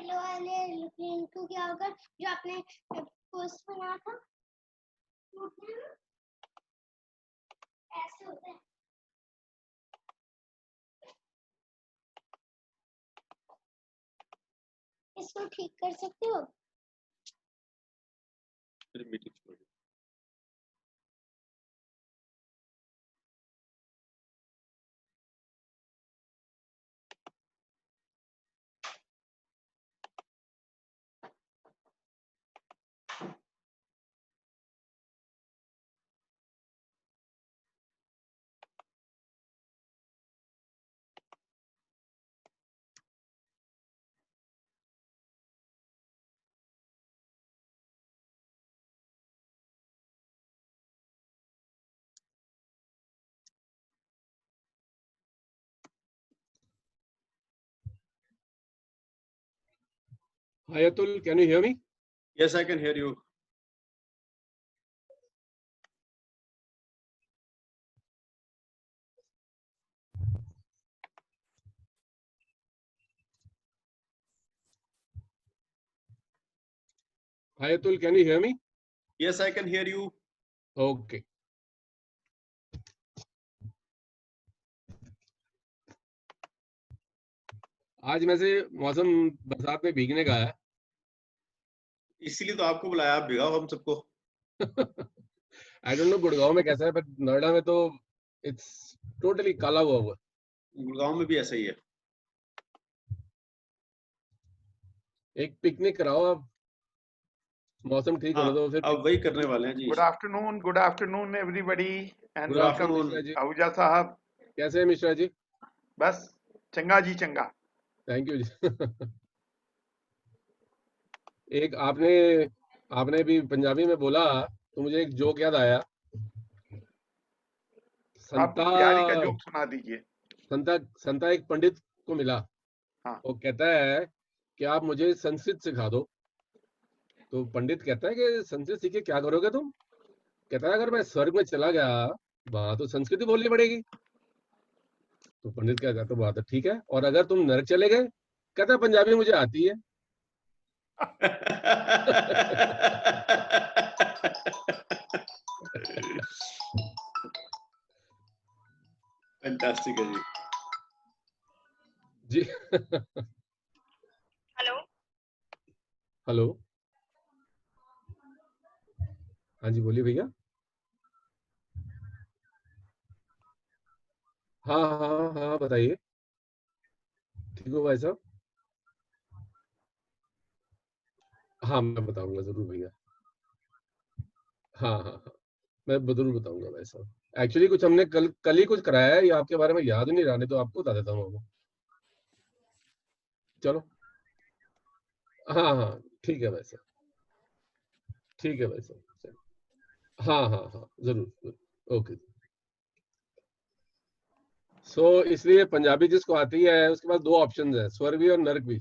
Yellow वाले रिंकू क्या होगा जो आपने पोस्ट बनाया था ऐसे होता है। इसको ठीक कर सकते हो? Hi Atul, can you hear me? Yes, I can hear you. Hi Atul, can you hear me? Yes, I can hear you. Okay. आज वैसे मौसम बरसात में भीगने का है। इसीलिए तो आपको बुलाया, आप भिगाओ हम सबको। आई डोंट नो गुड़गांव में कैसा है, पर नोएडा में तो इट्स टोटली काला हुआ। गुड़गांव में भी ऐसा ही है। एक पिकनिक कराओ आप, मौसम ठीक होने दो, फिर अब वही करने वाले हैं जी। Good afternoon everybody and Good welcome afternoon, Mishra ji. Ahuja sahab. कैसे हैं मिश्रा जी? बस चंगा जी चंगा। थैंक यू जी। एक आपने भी पंजाबी में बोला तो मुझे एक जोक याद आया। आप बिहारी का जोक सुना दीजिए। संता एक पंडित को मिला। हाँ। वो कहता है कि आप मुझे संस्कृत सिखा दो। तो पंडित कहता है कि संस्कृत सीख के क्या करोगे तुम? कहता है अगर मैं स्वर्ग में चला गया वहां तो संस्कृत बोलनी पड़ेगी। तो पंडित क्या कहता है, बात है ठीक है, और अगर तुम नरक चले गए? कहता है पंजाबी मुझे आती है। फैंटास्टिक है जी। जी। हेलो हेलो, हाँ जी बोलिए भैया। हाँ हाँ हाँ बताइए। ठीक हो भाई साहब? हाँ मैं बताऊंगा जरूर भैया। हाँ हाँ हाँ, मैं जरूर बताऊंगा भाई साहब। एक्चुअली कुछ हमने कल ही कुछ कराया है, ये आपके बारे में याद नहीं रहने, तो आपको बता देता हूँ। चलो हाँ हाँ ठीक है भाई साहब, ठीक है भाई साहब। हाँ हाँ हाँ जरूर, ओके। इसलिए पंजाबी जिसको आती है उसके पास दो ऑप्शन है, स्वर्ग भी और नरक भी।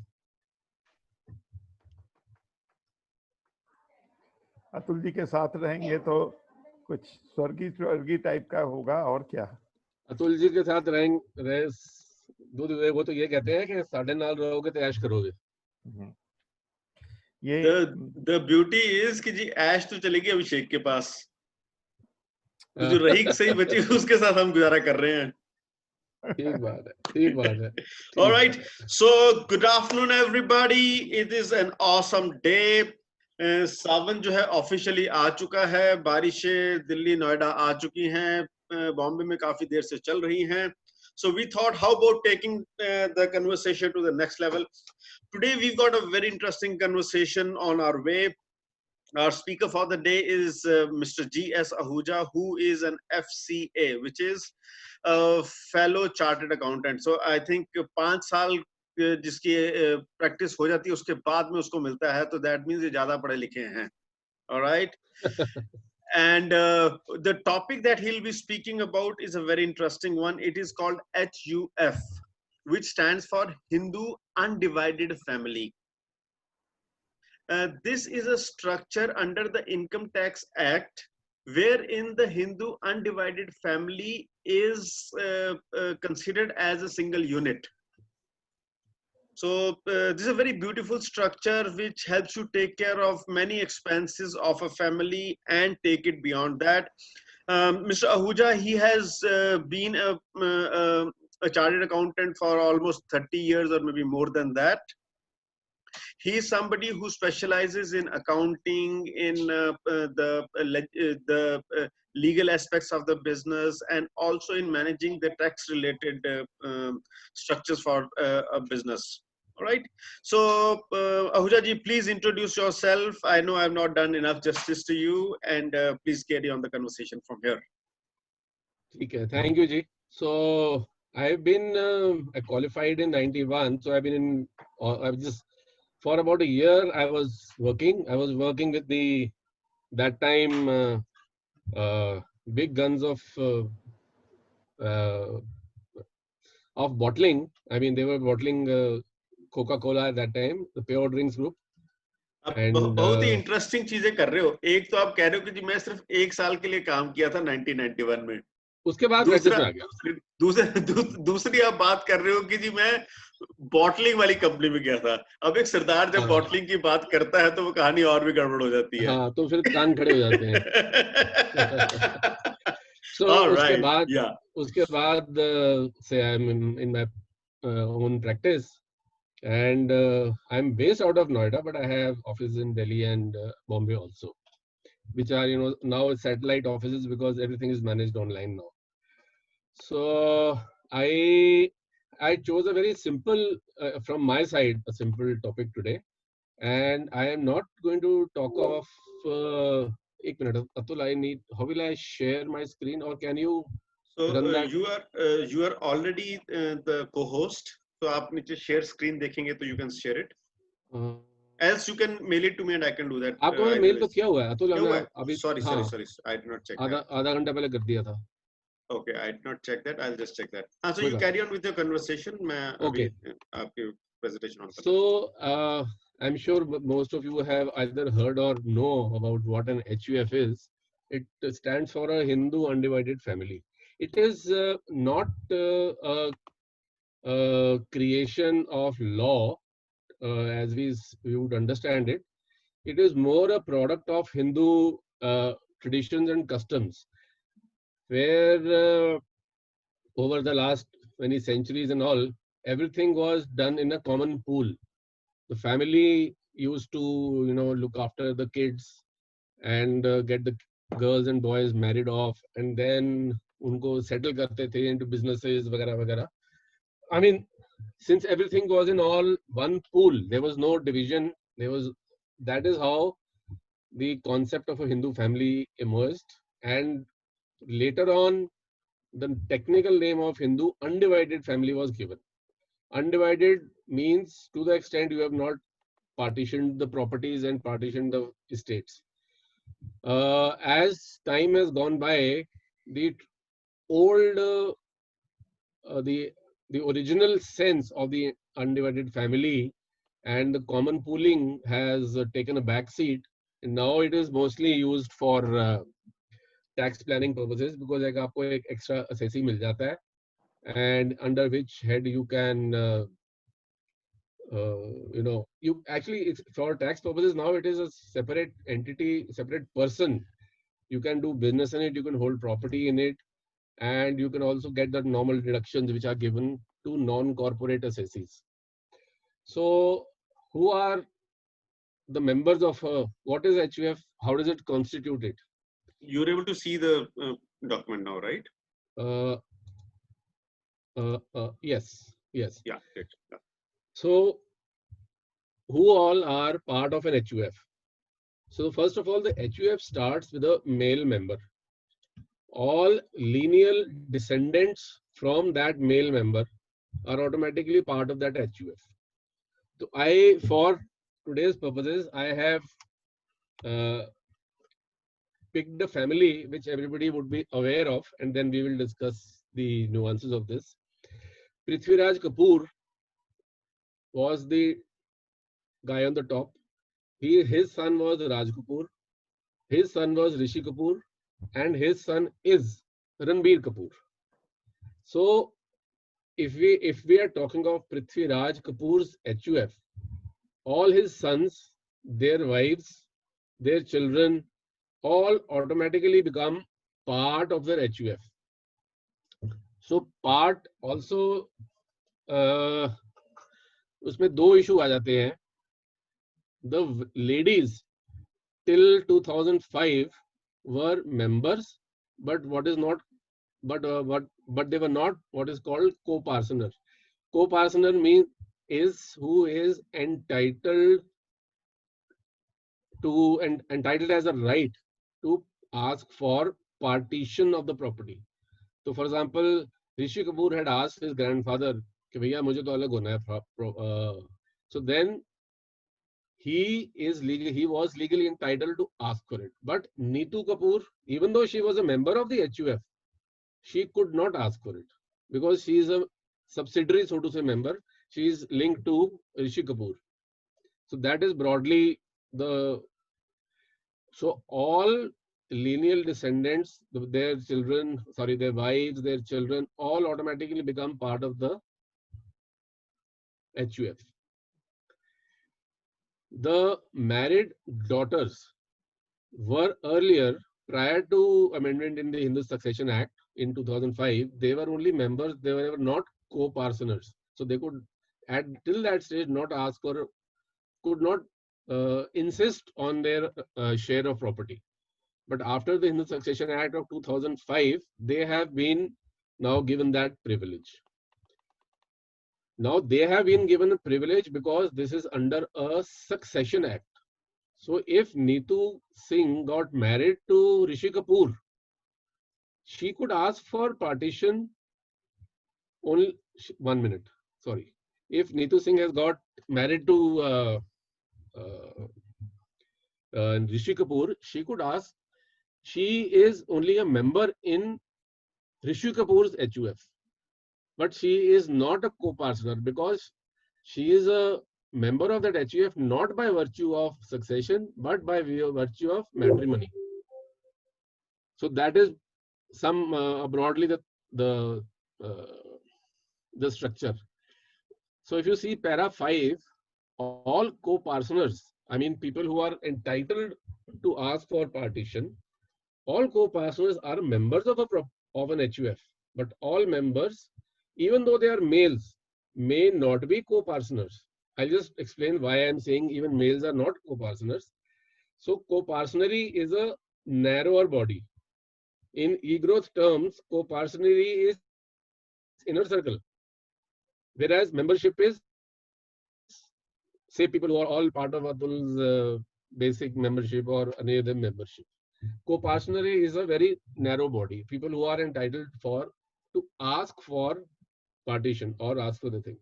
अतुल जी के साथ रहेंगे तो कुछ स्वर्गीय टाइप का होगा और क्या। अतुल जी के साथ रहे दूध वो तो ये कहते हैं कि साढ़े नाल रहोगे तो ऐश करोगे। ये The beauty is कि जी ऐश तो चलेगी अभिषेक के पास, तो जो रही सही बची उसके साथ हम गुजारा कर रहे हैं। ठीक बात है, ठीक बात है। All right, so good afternoon everybody. It is an awesome day. सावन जो है ऑफिशियली आ चुका है, बारिशें दिल्ली नोएडा आ चुकी हैं, बॉम्बे में काफी देर से चल रही हैं. So we thought, how about taking the conversation to the next level? Today we've got a very interesting conversation on our way. Our speaker for the day is Mr. G.S. Ahuja, who is an FCA, which is a fellow chartered accountant. So I think 5 साल जिसकी practice हो जाती है उसके बाद में उसको मिलता है, तो that means ये ज्यादा पढ़े लिखे हैं. All right. And the topic that he'll be speaking about is a very interesting one. It is called HUF, which stands for Hindu Undivided Family. This is a structure under the Income Tax Act wherein the Hindu undivided family is considered as a single unit. So this is a very beautiful structure which helps you take care of many expenses of a family and take it beyond that. Mr. Ahuja, he has been a chartered accountant for almost 30 years or maybe more than that. He is somebody who specializes in accounting, in the legal aspects of the business, and also in managing the tax related structures for a business. All right. So Ahuja ji, please introduce yourself. I know I have not done enough justice to you, and please carry on the conversation from here. Okay, thank you, Ji. So I've been I qualified in 91. So I've been in. I've just for about a year. I was working. I was working with the that time big guns of bottling. I mean, they were bottling Coca-Cola at that time, the Pure Drinks Group. आप And बहुत ही interesting चीजें कर रहे हो. एक तो आप कह रहे हो कि जी मैं सिर्फ 1 साल के लिए काम किया था 1991 में. उसके बाद दूसरा में आ गया. दूसरी आप बात कर रहे हो कि जी मैं बॉटलिंग वाली कंपनी में गया था. अब एक सरदार जब बॉटलिंग की बात करता है तो वो कहानी और भी गड़बड़ हो जाती है. हाँ, तो फिर कान खड़े हो जाते हैं. So उसके बाद say I'm in my own practice, and I'm based out of Noida, but I have offices in Delhi and Bombay also, which are now satellite offices because everything is managed online now. So I chose a very simple from my side, a simple topic today, and I am not going to talk of. एक minute, Atul, how will I share my screen, or can you? So you are already the co-host. So आप नीचे share screen देखेंगे तो you can share it. Else you can mail it to me and I can do that. आपको मैं mail तो किया हुआ है अतुल. अभी sorry, I did not check. आधा घंटा पहले कर दिया था. Okay, I did not check that. I'll just check that. So you carry on with your conversation. मैं okay. आपके presentation on. So I'm sure most of you have either heard or know about what an HUF is. It stands for a Hindu Undivided Family. It is not a creation of law as we would understand it. It is more a product of Hindu traditions and customs, where over the last many centuries and all, everything was done in a common pool. The family used to, look after the kids and get the girls and boys married off, and then unko settle karte the into businesses, vagara vagara. I mean, since everything was in all one pool, there was no division. That is how the concept of a Hindu family emerged, and later on, the technical name of Hindu Undivided Family was given. Undivided means to the extent you have not partitioned the properties and partitioned the estates. As time has gone by, the old, the original sense of the undivided family and the common pooling has taken a back seat, and now it is mostly used for tax planning purposes, because like आपको एक extra assessee मिल जाता है, and under which head you can you actually, it's for tax purposes now. It is a separate entity, separate person. You can do business in it, you can hold property in it, and you can also get the normal deductions which are given to non-corporate assessees. So who are the members of what is HUF? How does it constitute it? You're able to see the document now, right? Yes. Yeah. Great. Yeah. So who all are part of an HUF? So first of all, the HUF starts with a male member. All lineal descendants from that male member are automatically part of that HUF. So for today's purposes, I have picked a family which everybody would be aware of, and then we will discuss the nuances of this. Prithviraj Kapoor was the guy on the top. His son was Raj Kapoor, his son was Rishi Kapoor, and his son is Ranbir Kapoor. So if we are talking of Prithviraj Kapoor's HUF, all his sons, their wives, their children, all automatically become part of their HUF. So part also उसमें दो issue आ जाते हैं. The ladies till 2005 were members, but they were not what is called co-parsoner. Co-parsoner means is who is entitled to and entitled as a right to ask for partition of the property. So for example, Rishi Kapoor had asked his grandfather कि भैया मुझे तो अलग होना है. So then he was legally entitled to ask for it. But Neetu Kapoor, even though she was a member of the HUF, she could not ask for it because she is a subsidiary, so to say, member. She is linked to Rishi Kapoor. So that is broadly the. So all lineal descendants, their children, their wives, their children, all automatically become part of the HUF. The married daughters were earlier, prior to amendment in the Hindu Succession Act in 2005, they were only members, they were not co-parsoners. So they could, till that stage, not ask or could not insist on their share of property. But after the Hindu Succession Act of 2005, they have been now given that privilege. Now they have been given a privilege because this is under a succession act. So if Neetu Singh got married to Rishi Kapoor, she could ask for partition only 1 minute. Sorry. If Neetu Singh has got married to Rishi Kapoor, she could ask. She is only a member in Rishi Kapoor's HUF. But she is not a co-parsoner because she is a member of that HUF not by virtue of succession but by virtue of matrimony. So that is some broadly the structure. So if you see para 5, all co-parsoners, I mean people who are entitled to ask for partition, all co-parsoners are members of an HUF, but all members, even though they are males, may not be co-parsoners. I'll just explain why I'm saying even males are not co-parsoners. So co-parsonary is a narrower body. In e-growth terms, co-parsonary is inner circle, whereas membership is, say, people who are all part of Atul's basic membership or any other membership. Co-parsonary is a very narrow body, people who are entitled to ask for partition or ask for the thing.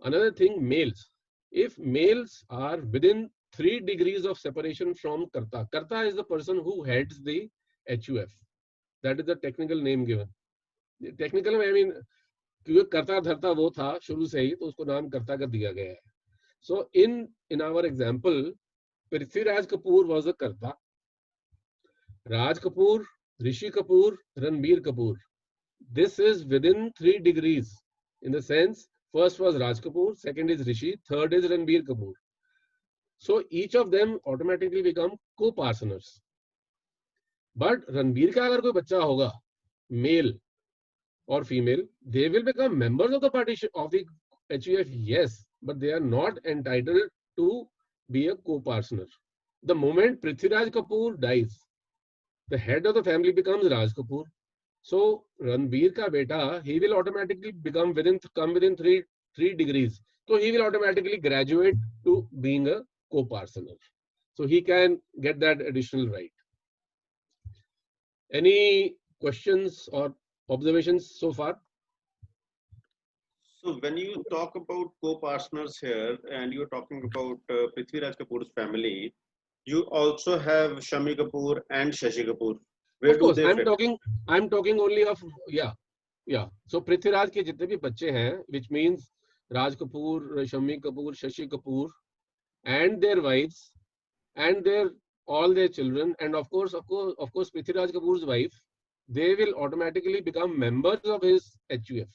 Another thing, males. If males are within 3 degrees of separation from Karta, Karta is the person who heads the HUF. That is the technical name given. Technical, I mean, क्योंकि कर्ता धर्ता वो था शुरू से ही, तो उसको नाम कर्ता का दिया गया है. So in our example, Prithviraj Kapoor was a Karta. Raj Kapoor, Rishi Kapoor, Ranbir Kapoor. This is within 3 degrees. In the sense, first was Raj Kapoor, second is Rishi, third is Ranbir Kapoor. So each of them automatically become co-parsoners. But Ranbir का अगर कोई बच्चा होगा, male or female, they will become members of the partition of the HUF, yes, but they are not entitled to be a co-parsoner. The moment Prithviraj Kapoor dies, the head of the family becomes Raj Kapoor. So Ranbir ka beta, he will automatically come within 3 degrees. So he will automatically graduate to being a co-parsoner. So he can get that additional right. Any questions or observations so far? So when you talk about co-parsoners here, and you're talking about Prithviraj Kapoor's family, you also have Shammi Kapoor and Shashi Kapoor. Where of course, do they I'm talking only of yeah. So Prithviraj के जितने भी बच्चे हैं, which means Raj Kapoor, Shammi Kapoor, Shashi Kapoor, and their wives, and all their children, and of course, Prithviraj Kapoor's wife, they will automatically become members of his HUF.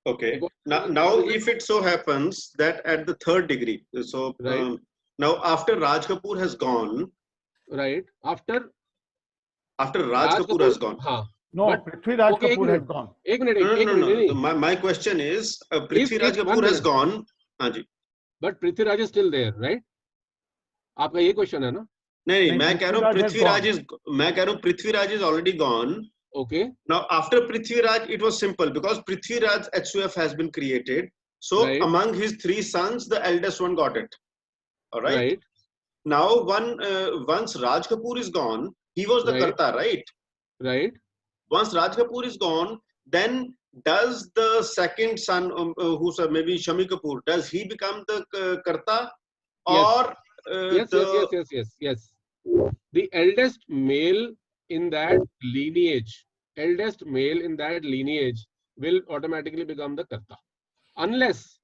Okay. Because Now, if it so happens that at the third degree, so Right. now after Raj Kapoor has gone, right after Raj Raj Kapour has Kapoor, gone. हाँ, No, but Prithviraj okay, Kapoor has gone. एक minute No, no, no, no. नहीं, My question is, if Prithviraj 1 Kapoor has minute, gone. हाँ जी. but Prithviraj is still there, right? आपका ये question है ना? नहीं, नहीं, मैं कह रहा हूँ Prithviraj has Prithviraj is already gone. Okay, Now, after Prithviraj, it was simple because Prithviraj HUF has been created. So, Right. among his 3 sons, the eldest one got it. All right. right, Now, once Raj Kapoor is gone, he was the Right. Karta, right? right. Once Raj Kapoor is gone, then does the second son, who's maybe Shami Kapoor, does he become the Karta? Yes. Or Yes. The eldest male in that lineage will automatically become the Karta. Unless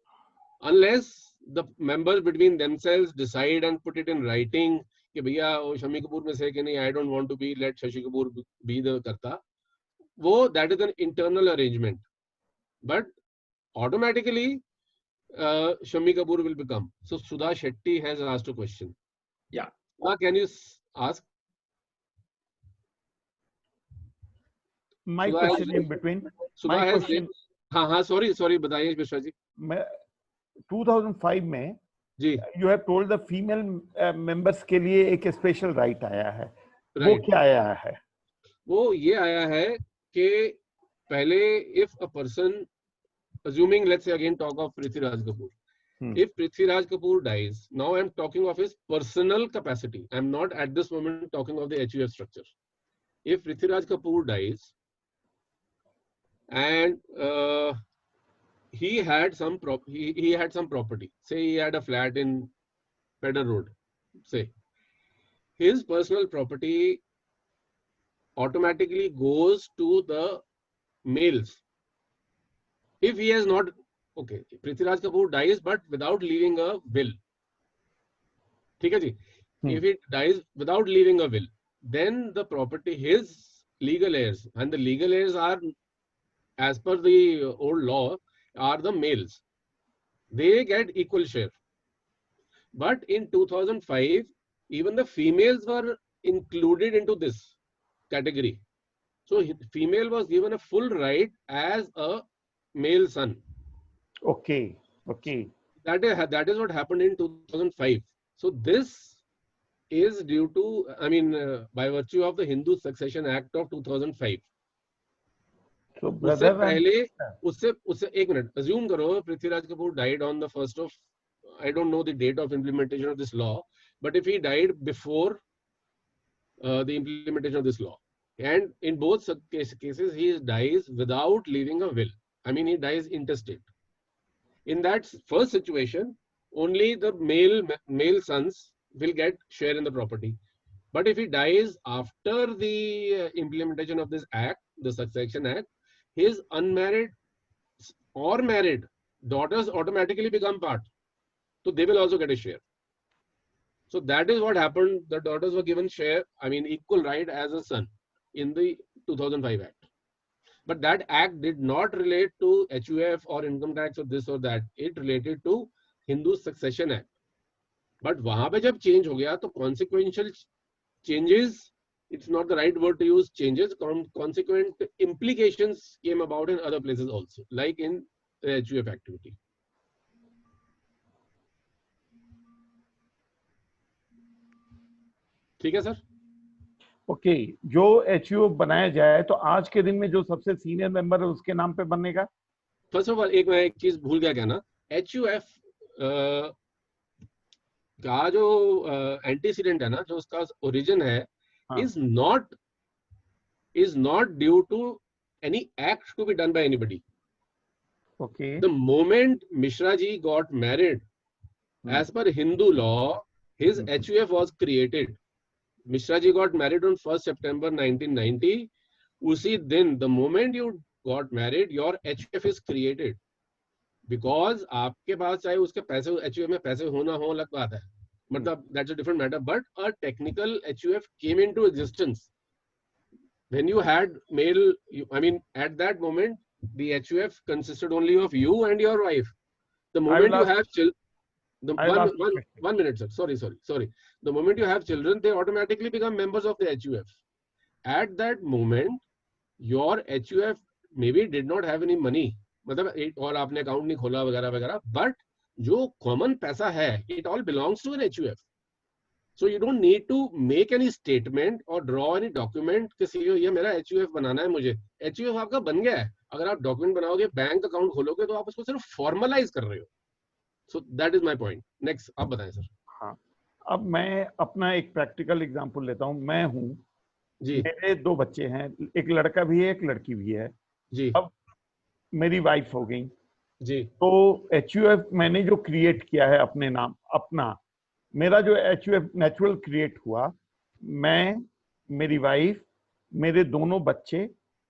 the members between themselves decide and put it in writing कि भैया वो शमी कपूर में से कि नहीं, I don't want to be, let Shashi Kapoor be the Karta. That is an internal arrangement. But automatically Shami Kapoor will become. So Sudha Shetty has asked a question. Yeah. Now can you ask? My Sudha question has, in between. Sudha My has question. हाँ sorry बताइए मिश्रा जी. मैं 2005 में जी. you have told the female members के लिए एक special right आया है. वो Right. क्या आया है? वो ये आया है कि पहले if a person, assuming let's say again talk of Prithviraj Kapoor. If Prithviraj Kapoor dies, now I'm talking of his personal capacity. I'm not at this moment talking of the HUF structure. If Prithviraj Kapoor dies and he had some property, say he had a flat in Pedder Road, say his personal property automatically goes to the males. If he has not, okay, Prithviraj Kapoor dies but without leaving a will. ठीक है जी? If he dies without leaving a will, then the property, his legal heirs, and the legal heirs are, as per the old law, are the males. They get equal share. But in 2005, even the females were included into this category. So female was given a full right as a male son. Okay. That is what happened in 2005. So this is due to, by virtue of the Hindu Succession Act of 2005. So उससे brother, पहले, उससे एक minute, assume करो Prithviraj Kapoor died on the 1st of, I don't know the date of implementation of this law, but if he died before the implementation of this law, and in both cases he dies without leaving a will, he dies intestate. In that first situation, only the male sons will get share in the property. But if he dies after the implementation of this act, the Succession Act, his unmarried or married daughters automatically become part. So they will also get a share. So that is what happened. The daughters were given share, equal right as a son in the 2005 Act. But that act did not relate to HUF or income tax or this or that. It related to Hindu Succession Act. But वहां पे जब change हो गया, तो consequential changes, it's not the right word to use, changes, consequent implications came about in other places also, like in the HUF activity. ठीक है sir? Okay, जो HUF बनाया जाए तो आज के दिन में जो सबसे सीनियर मेंबर है उसके नाम पे बनेगा. फर्स्ट ऑफ ऑल मैं एक चीज भूल गया कहना, HUF का जो एंटीसीडेंट है ना, जो उसका ओरिजिन है, is not due to any act to be done by anybody. Okay. The moment Mishra ji got married, as per Hindu law, his HUF was created. Mishra ji got married on 1st September 1990. Usi din, the moment you got married, your HUF is created. Because आपके पास चाहे उसके पैसे HUF में पैसे होना हो अलग बात है, मतलब that's a different matter. But a technical HUF came into existence when you had male. At that moment the HUF consisted only of you and your wife. The I moment will you ask- have children, the I will ask a one question. 1 minute, sir. Sorry. The moment you have children, they automatically become members of the HUF. At that moment, your HUF maybe did not have any money, मतलब और आपने account नहीं खोला वगैरह वगैरह, but जो common पैसा है, it all belongs to an HUF. So you don't need to make any statement or draw any document कि सीओ ये मेरा HUF बनाना है मुझे. HUF आपका बन गया है. अगर आप डॉक्यूमेंट बनाओगे, बैंक अकाउंट खोलोगे, तो आप उसको सिर्फ फॉर्मलाइज कर रहे हो. So that is my point. Next, आप बताएं सर. हाँ, अब मैं अपना एक प्रैक्टिकल एग्जांपल लेता हूँ. मैं हूँ, जी मेरे 2 बच्चे हैं, एक लड़का भी है, एक लड़की भी है. जी अब मेरी वाइफ हो गई, जी तो HUF मैंने जो क्रिएट किया है अपने नाम, अपना मेरा जो HUF नेचुरल क्रिएट हुआ, मैं, मेरी वाइफ, मेरे दोनों बच्चे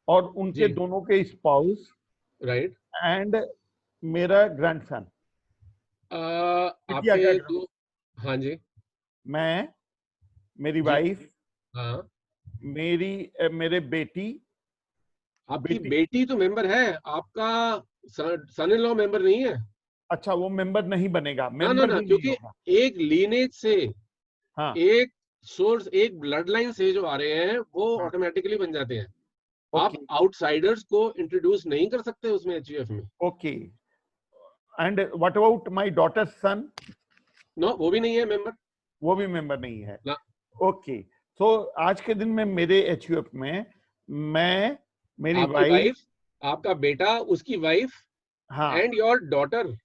और उनके जी. दोनों के स्पाउस राइट. एंड मेरा ग्रैंडसन. बिटिया आपके का दो. हाँ जी. मैं, मेरी जी. वाइफ, हाँ, मेरे बेटी. आपकी बेटी तो मेंबर है, आपका सन इन लॉ मेंबर नहीं है. अच्छा, वो मेंबर नहीं बनेगा, ना मेंबर ना, ही नहीं क्योंकि होगा. एक लीनेज से, हाँ, एक सोर्स, एक ब्लड लाइन से जो आ रहे हैं, वो हाँ. ऑटोमेटिकली बन जाते हैं. आप ओके, आउटसाइडर्स को इंट्रोड्यूस नहीं कर सकते उसमें, HUF में. Okay. And what about my daughter's son? No, वो भी नहीं है मेंबर. वो भी मेंबर नहीं है. ना. ओके, सो आज के दिन में मेरे HUF में मैं, मेरी आपकी वाइफ, वाइफ, आपका बेटा, उसकी वाइफ, हाँ, एंड योर डॉटर,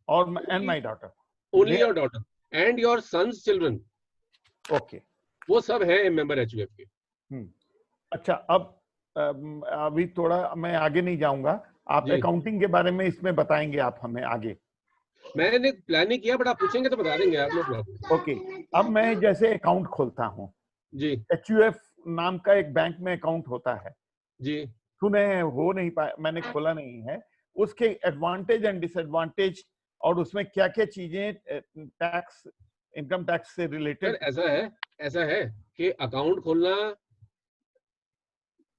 और and my daughter. Only your daughter, and your sons children, okay. वो सब है मेंबर HUF के. अच्छा, अब अभी थोड़ा मैं आगे नहीं जाऊंगा. आप जी. अकाउंटिंग के बारे में इसमें बताएंगे आप हमें आगे. मैंने प्लान नहीं किया, बट आप पूछेंगे तो बता देंगे आप. No problem. ओके, अब मैं जैसे अकाउंट खोलता हूँ, जी HUF नाम का एक बैंक में अकाउंट होता है. जी. सुने हैं, हो नहीं पाया, मैंने खोला नहीं है. उसके एडवांटेज एंड डिसएडवांटेज और उसमें क्या क्या चीजें टैक्स, इनकम टैक्स से सर रिलेटेड. ऐसा है कि अकाउंट खोलना,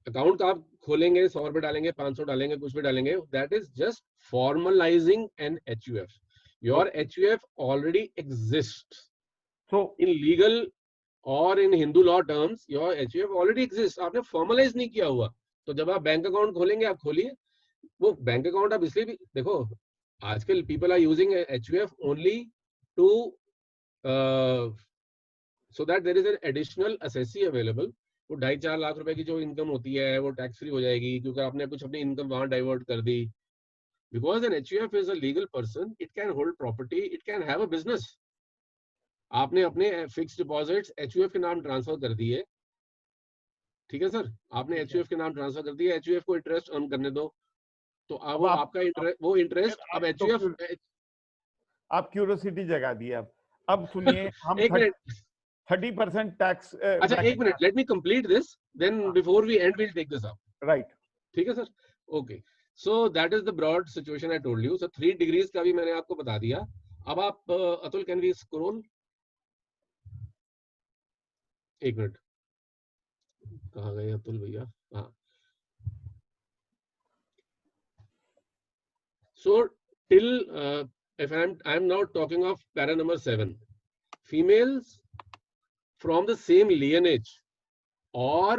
अकाउंट का आप खोलेंगे, 100 रुपए डालेंगे, 500 डालेंगे, कुछ भी डालेंगे, that is just formalising an HUF. Your HUF already exist so in legal और in Hindu law terms. Your HUF already exist. आपने फॉर्मलाइज नहीं किया हुआ. तो जब आप बैंक अकाउंट खोलेंगे, आप खोलिए वो बैंक अकाउंट. आप इसलिए भी देखो, आजकल people are using HUF only to so that there is an additional assessee available. वो 2.5-4 लाख रुपए की जो इनकम होती है, वो टैक्स फ्री हो जाएगी, क्योंकि आपने कुछ अपनी इनकम वहां डाइवर्ट कर दी. Because an HUF is a legal person, it can hold property, it can have a business. आपने अपने फिक्स्ड डिपॉजिट्स HUF के नाम ट्रांसफर कर दिए, ठीक है सर, आपने HUF के नाम ट्रांसफर कर दिए, HUF को इंटरेस्ट अर्न करने दो, तो अब वो आपका वो इंटरेस्ट अब HUF. आप क्यूरियोसिटी जगा दी. अब सुनिए, हम 30% टैक्स. अच्छा, एक minute, let me complete this, then before we end will take this up. Right, ठीक है sir. Okay, so that is the broad situation I told you. So 3 degrees का भी मैंने आपको बता दिया. अब आप अतुल, कैन वी स्क्रॉल? एक मिनट, कहाँ गए अतुल भैया? हाँ. So till if I am now talking of para number 7, females from the same lineage or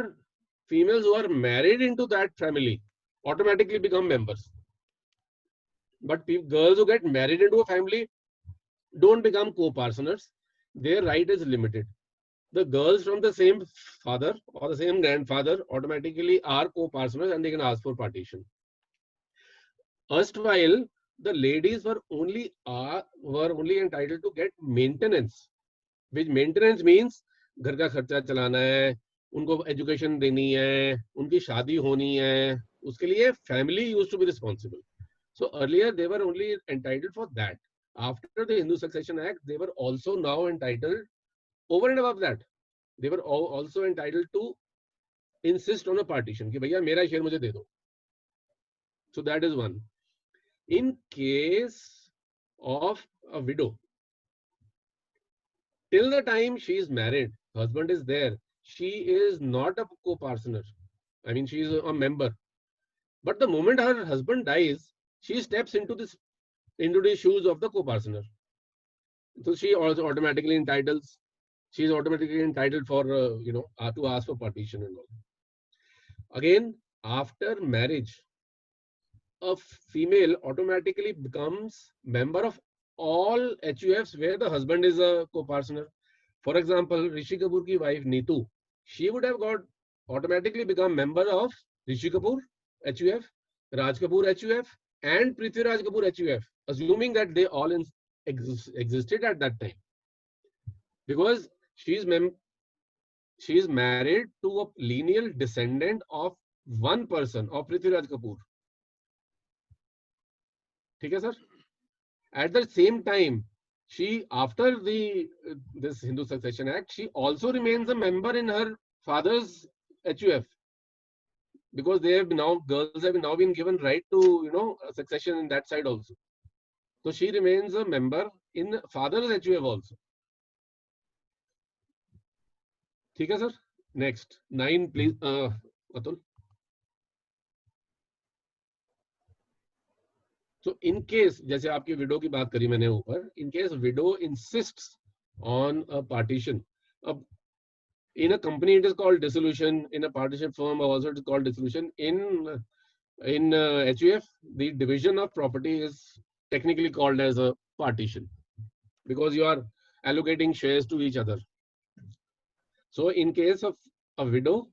females who are married into that family automatically become members. But girls who get married into a family don't become co-partners. Their right is limited. The girls from the same father or the same grandfather automatically are co-partners and they can ask for partition. Erstwhile, the ladies were only entitled to get maintenance, which maintenance means घर का खर्चा चलाना है, उनको education देनी है, उनकी शादी होनी है, उसके लिए family used to be responsible. So earlier they were only entitled for that. After the Hindu Succession Act, they were also now entitled, over and above that, they were also entitled to insist on a partition कि भैया मेरा share मुझे दे दो. So that is one. In case of a widow, till the time she is married, husband is there, she is not a co-partner. I mean, she is a member. But the moment her husband dies, she steps into the shoes of the co-partner. So she also automatically entitles. She is automatically entitled for to ask for partition and all. Again, after marriage, a female automatically becomes member of all HUFs where the husband is a co-partner. For example, Rishi Kapoor ki wife Neetu, she would have got automatically become member of Rishi Kapoor HUF, Raj Kapoor HUF, and Prithviraj Kapoor HUF, assuming that they all existed at that time, because she is married to a lineal descendant of one person, of Prithviraj Kapoor. ठीक है sir? At the same time, she, after this Hindu Succession Act, she also remains a member in her father's HUF, because they have now, girls have now been given right to succession in that side also. So she remains a member in father's HUF also. ठीक है sir? Next 9 please, Atul. So in case, जैसे आपकी widow की बात करी मैंने ऊपर, in case widow insists on a partition, in a company it is called dissolution, in a partnership firm also it is called dissolution. In HUF, the division of property is technically called as a partition, because you are allocating shares to each other. So in case of a widow,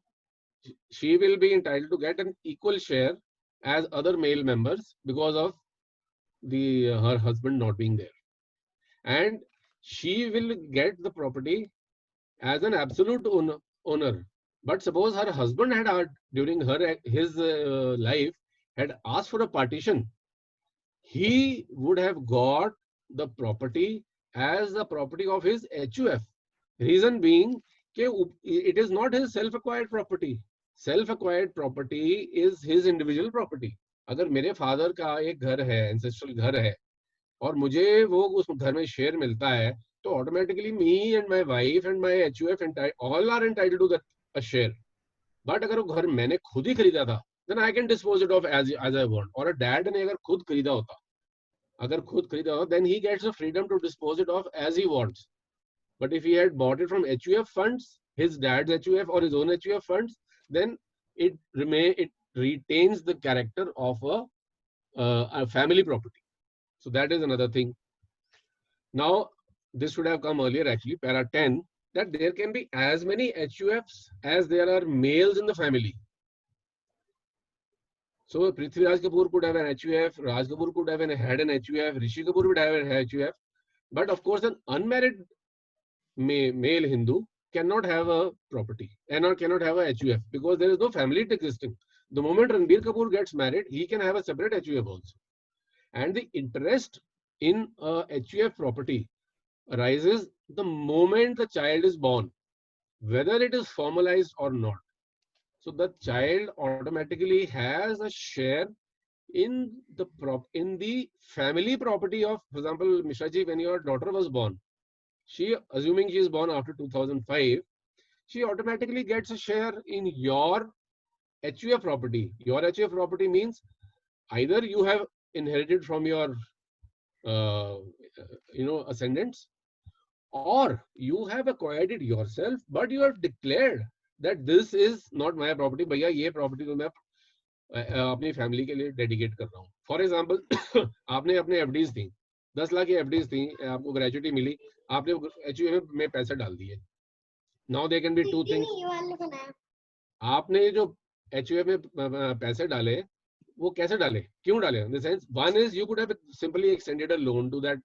she will be entitled to get an equal share as other male members because of her husband not being there, and she will get the property as an absolute owner. But suppose her husband had during his life had asked for a partition, he would have got the property as the property of his HUF. Reason being, it is not his self-acquired property. Self-acquired property is his individual property. अगर मेरे father का एक घर है, ancestral घर है, और मुझे वो उस घर में शेयर मिलता है, तो automatically me and my wife and my HUF all are entitled to that a share. But अगर वो घर मैंने खुद ही खरीदा था, then I can dispose it of as I want. और डैड ने अगर खुद खरीदा होता, then he gets the freedom to dispose it of as he wants. But if he had bought it from HUF funds, his dad's HUF or his own HUF funds, then it retains the character of a family property. So that is another thing. Now, this should have come earlier actually, para 10, that there can be as many HUFs as there are males in the family. So Prithviraj Kapoor could have an HUF, Raj Kapoor could have had an HUF, Rishi Kapoor would have an HUF. But of course, an unmarried male Hindu cannot have a property and cannot have a HUF, because there is no family existing. The moment Ranbir Kapoor gets married, he can have a separate HUF also. And the interest in a HUF property arises the moment the child is born, whether it is formalized or not. So the child automatically has a share in the family property of, for example, Mishra ji, when your daughter was born, assuming she is born after 2005, she automatically gets a share in your HUF property. Your HUF property means either you have inherited from your ascendants, or you have acquired it yourself, but you have declared that this is not my property. भैया ये property तो मैं अपनी family के लिए dedicate कर रहा हूँ. For example, आपने अपने FDs थी, 10 लाख की FDs थी, आपको gratuity मिली, आपने HUF में पैसे डाल दिए. Now there can be two things. आपने जो HUF में पैसे डाले, वो कैसे डाले, क्यों डाले? In the sense, one is you could have simply extended a loan to that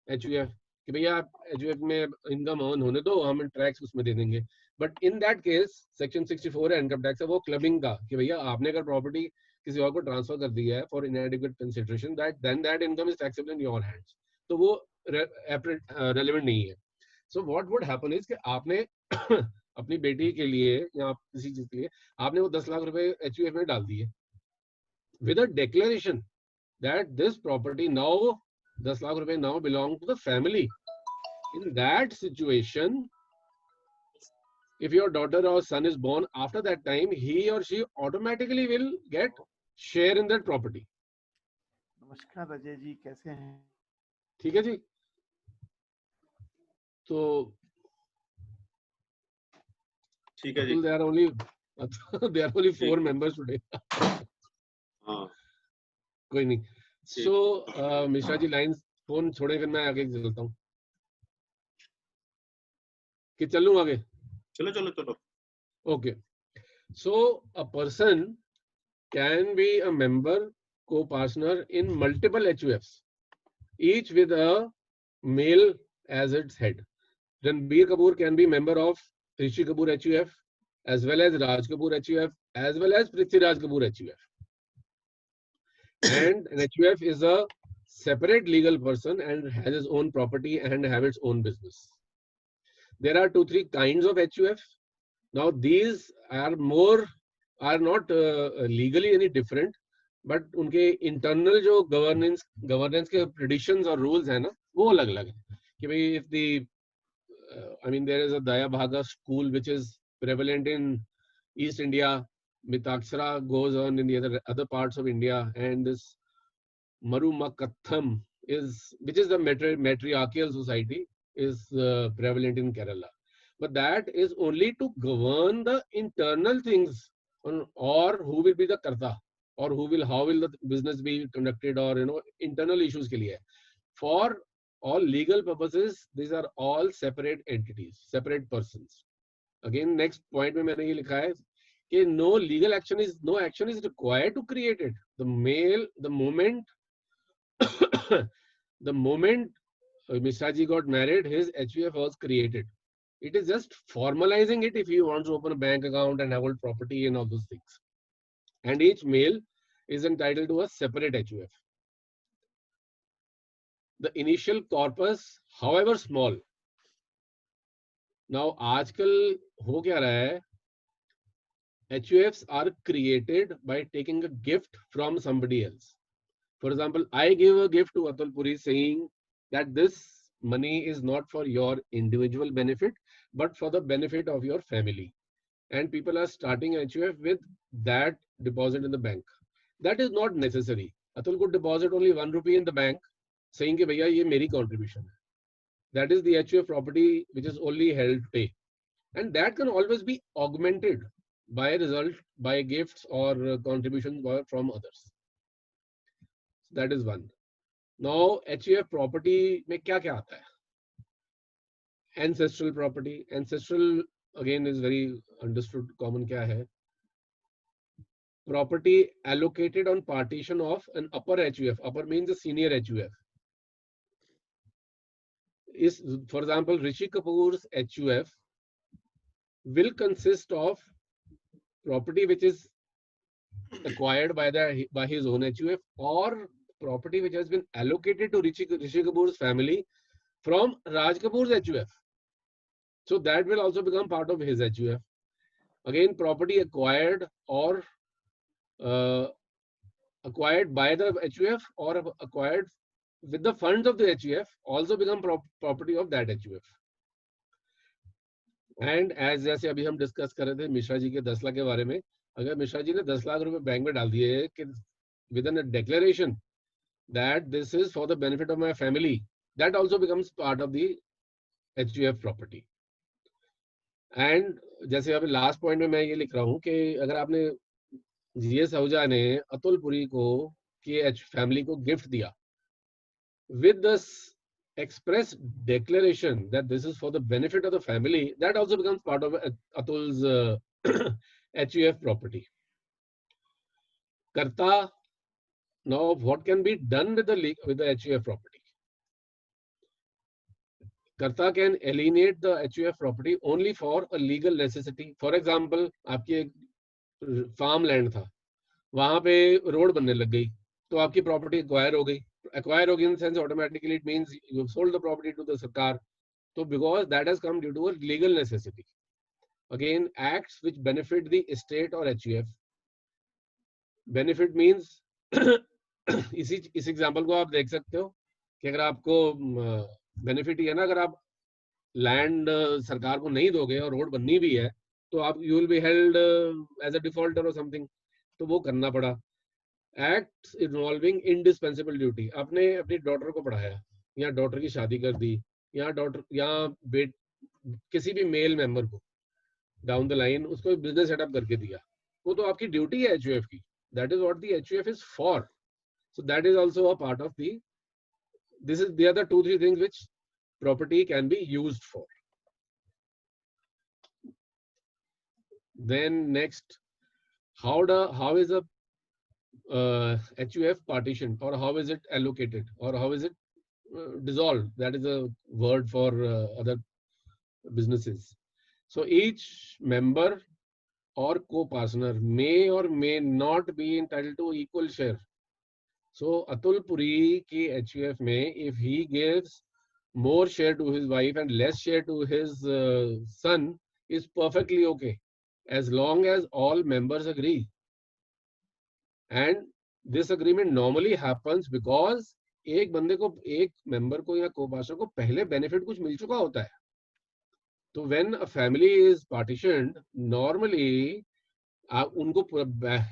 HUF कि भैया आप HUF में इनकम अर्न होने दो, हम टैक्स उसमें दे देंगे. But in that case section 64 है इनकम टैक्स है, वो क्लबिंग का कि भैया आपने अगर प्रॉपर्टी किसी और को ट्रांसफर कर दिया है for इनएडिक्वेट consideration, that income is taxable in your hands, तो वो रेलेवेंट नहीं है. So what would happen is कि आपने अपनी बेटी के लिए या किसी चीज के लिए आपने वो 10 लाख रुपए HUF में डाल दिए with a declaration that this property now 10 lakh rupees now belong to the family. In that situation, if your daughter or son is born after that time, he or she automatically will get share in that property. नमस्कार अजय जी, कैसे हैं? ठीक है जी. तो ठीक है जी. there are only 4 members today. हाँ. कोई नहीं. So Mishra ji line phone छोड़े, फिर मैं आगे चलता हूँ. कि चलूं आगे? चलो चलो चलो. Okay. So a person can be a member, co-partner in multiple HUFs, each with a male as its head. Ranbir Kapoor can be member of Rishi Kapoor HUF, as well as Raj Kapoor HUF, as well as Prithviraj Kapoor HUF. And an HUF is a separate legal person and has its own property and have its own business. There are 2-3 kinds of HUF. Now these are not legally any different, but उनके internal जो governance के traditions और rules है ना, वो अलग-अलग है. कि भाई if the I mean there is a Daya Bhaga school which is prevalent in East India, Mitakshara goes on in the other parts of India, and this Marumakatham which is the matriarchal society, is prevalent in Kerala. But that is only to govern the internal things, or who will be the karta, or how will the business be conducted, or internal issues के लिए. For all legal purposes, these are all separate entities, separate persons. Again, next point में मैंने ये लिखा है कि no action is required to create it. The moment Mishra ji got married, his HUF was created. It is just formalizing it if he wants to open a bank account and hold property and all those things. And each male is entitled to a separate HUF. The initial corpus, however small. Now, आजकल हो क्या रहा है? HUFs are created by taking a gift from somebody else. For example, I give a gift to Atul Puri saying that this money is not for your individual benefit, but for the benefit of your family. And people are starting HUF with that deposit in the bank. That is not necessary. Atul could deposit only 1 rupee in the bank, saying that bhaiya ye meri contribution hai. That is the HUF property which is only held pay. And that can always be augmented by gifts or contributions from others. That is one. Now, HUF property में क्या क्या आता है? Ancestral property. Ancestral again is very understood. Common क्या है? Property allocated on partition of an upper HUF. Upper means a senior HUF. For example, Rishi Kapoor's HUF will consist of property which is acquired by his own HUF, or property which has been allocated to Rishi Kapoor's family from Raj Kapoor's HUF. So that will also become part of his HUF. Again, property acquired or acquired by the HUF or acquired with the funds of the HUF also become property of that HUF. And as जैसे अभी हम discuss कर रहे थे मिश्रा जी के 10 लाख के बारे में, अगर मिश्रा जी ने 10 लाख रुपए बैंक में डाल दिए कि within a declaration that this is for the benefit of my family, that also becomes part of the HUF property. And जैसे अभी लास्ट पॉइंट में मैं ये लिख रहा हूँ कि अगर आपने जीएस आहूजा ने अतुल पुरी को की फैमिली को गिफ्ट दिया with this express declaration that this is for the benefit of the family, that also becomes part of Atul's HUF property. Karta, now what can be done with the HUF property? Karta can alienate the HUF property only for a legal necessity. For example, आपकी एक farm land था, वहां पे road बनने लग गई, तो आपकी प्रॉपर्टी एक्वायर हो गई. Acquire in the sense automatically it means you have sold the property to the Sarkar. So because that has come due to a legal necessity. Again, acts which benefit the estate or HUF. Benefit means इस example को आप देख सकते हो कि अगर आपको benefit ही है ना, अगर आप लैंड सरकार को नहीं दोगे और रोड बननी भी है तो आप you will be held as a defaulter और समथिंग, तो वो करना पड़ा. Acts involving indispensable duty. आपने अपनी डॉटर को पढ़ाया या डॉटर की शादी कर दी या डॉटर या बेट किसी भी मेल मेंबर को डाउन द लाइन उसको बिजनेस सेटअप करके दिया, वो तो आपकी ड्यूटी है एचयूएफ की। That is what the HUF is for. So that is also a part of the this is the other 2-3 things which property can be used for. Then next, how is a HUF partitioned, or how is it allocated, or how is it dissolved? That is a word for other businesses. So each member or co-partner may or may not be entitled to equal share. So Atul Puri ki HUF mein, if he gives more share to his wife and less share to his son, is perfectly okay, as long as all members agree. And this agreement normally happens because एक बंदे को, एक member को या co-partner को पहले benefit कुछ मिल चुका होता है. तो when a family is partitioned, normally उनको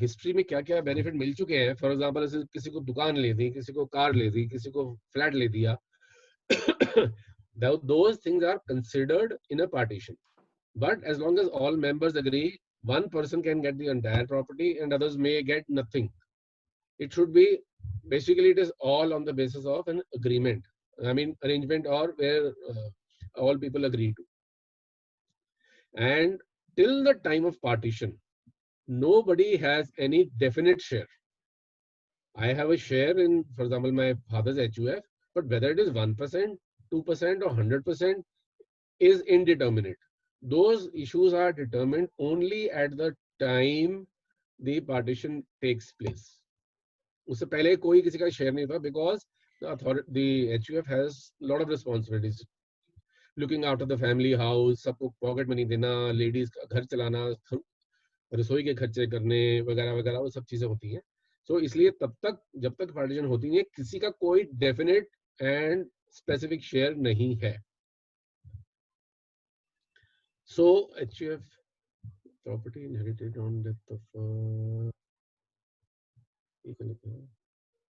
हिस्ट्री में क्या क्या बेनिफिट मिल चुके हैं. फॉर एग्जांपल किसी को दुकान ले दी, किसी को कार ले दी, किसी को फ्लैट ले दिया. Those things are considered in a partition, but as long as all members agree, one person can get the entire property and others may get nothing. It should be, basically it is all on the basis of an agreement, I mean arrangement, or where all people agree to. And till the time of partition, nobody has any definite share. I have a share in, for example, my father's HUF, but whether it is 1%, 2%, or 100% is indeterminate. Those issues are determined only at the time the partition takes place. उससे पहले कोई किसी का share नहीं था, because the HUF has a lot of responsibilities. Looking after the family house, सबको pocket money देना, ladies का घर चलाना, रसोई के खर्चे करने वगैरह वगैरह, वो सब चीजें होती हैं. सो इसलिए तब तक, जब तक पार्टीशन होती नहीं है, किसी का कोई डेफिनेट एंड स्पेसिफिक शेयर नहीं है. सो HUF property inherited on death of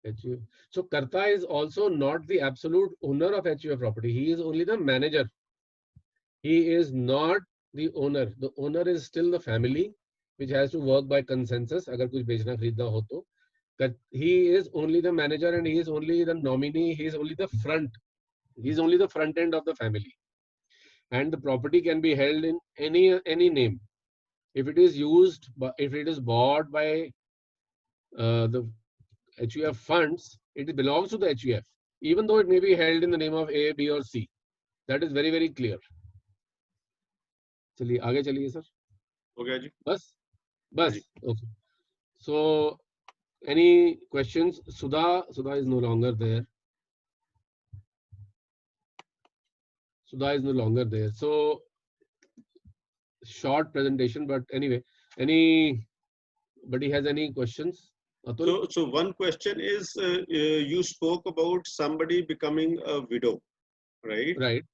HUF. So Karta is also not the absolute owner of HUF property. He is only the manager. He is not the owner. The owner is still the family, which has to work by consensus. अगर कुछ बेचना खरीदना हो तो, he is only the manager and he is only the nominee. He is only the front. He is only the front end of the family. And the property can be held in any name. If it is used, if it is bought by the HUF funds, it belongs to the HUF, even though it may be held in the name of A, B, or C. That is very, very clear. चलिए आगे चलिए sir. हो गया जी. बस. Okay. So, any questions? Sudha is no longer there. So, short presentation, but anyway, anybody has any questions? Atul? So one question is, you spoke about somebody becoming a widow, right? Right.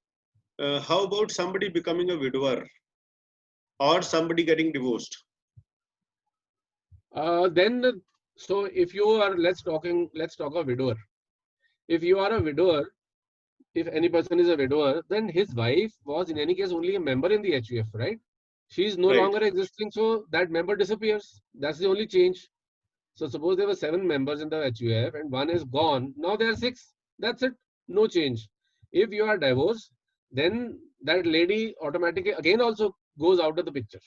How about somebody becoming a widower or somebody getting divorced? Then, so if you are, let's talk a widower. If you are a widower, if any person is a widower, then his wife was in any case only a member in the HUF, right? She is no Right. longer existing, so that member disappears. That's the only change. So suppose there were 7 members in the HUF and one is gone. Now there are 6. That's it. No change. If you are divorced, then that lady automatically again also goes out of the picture.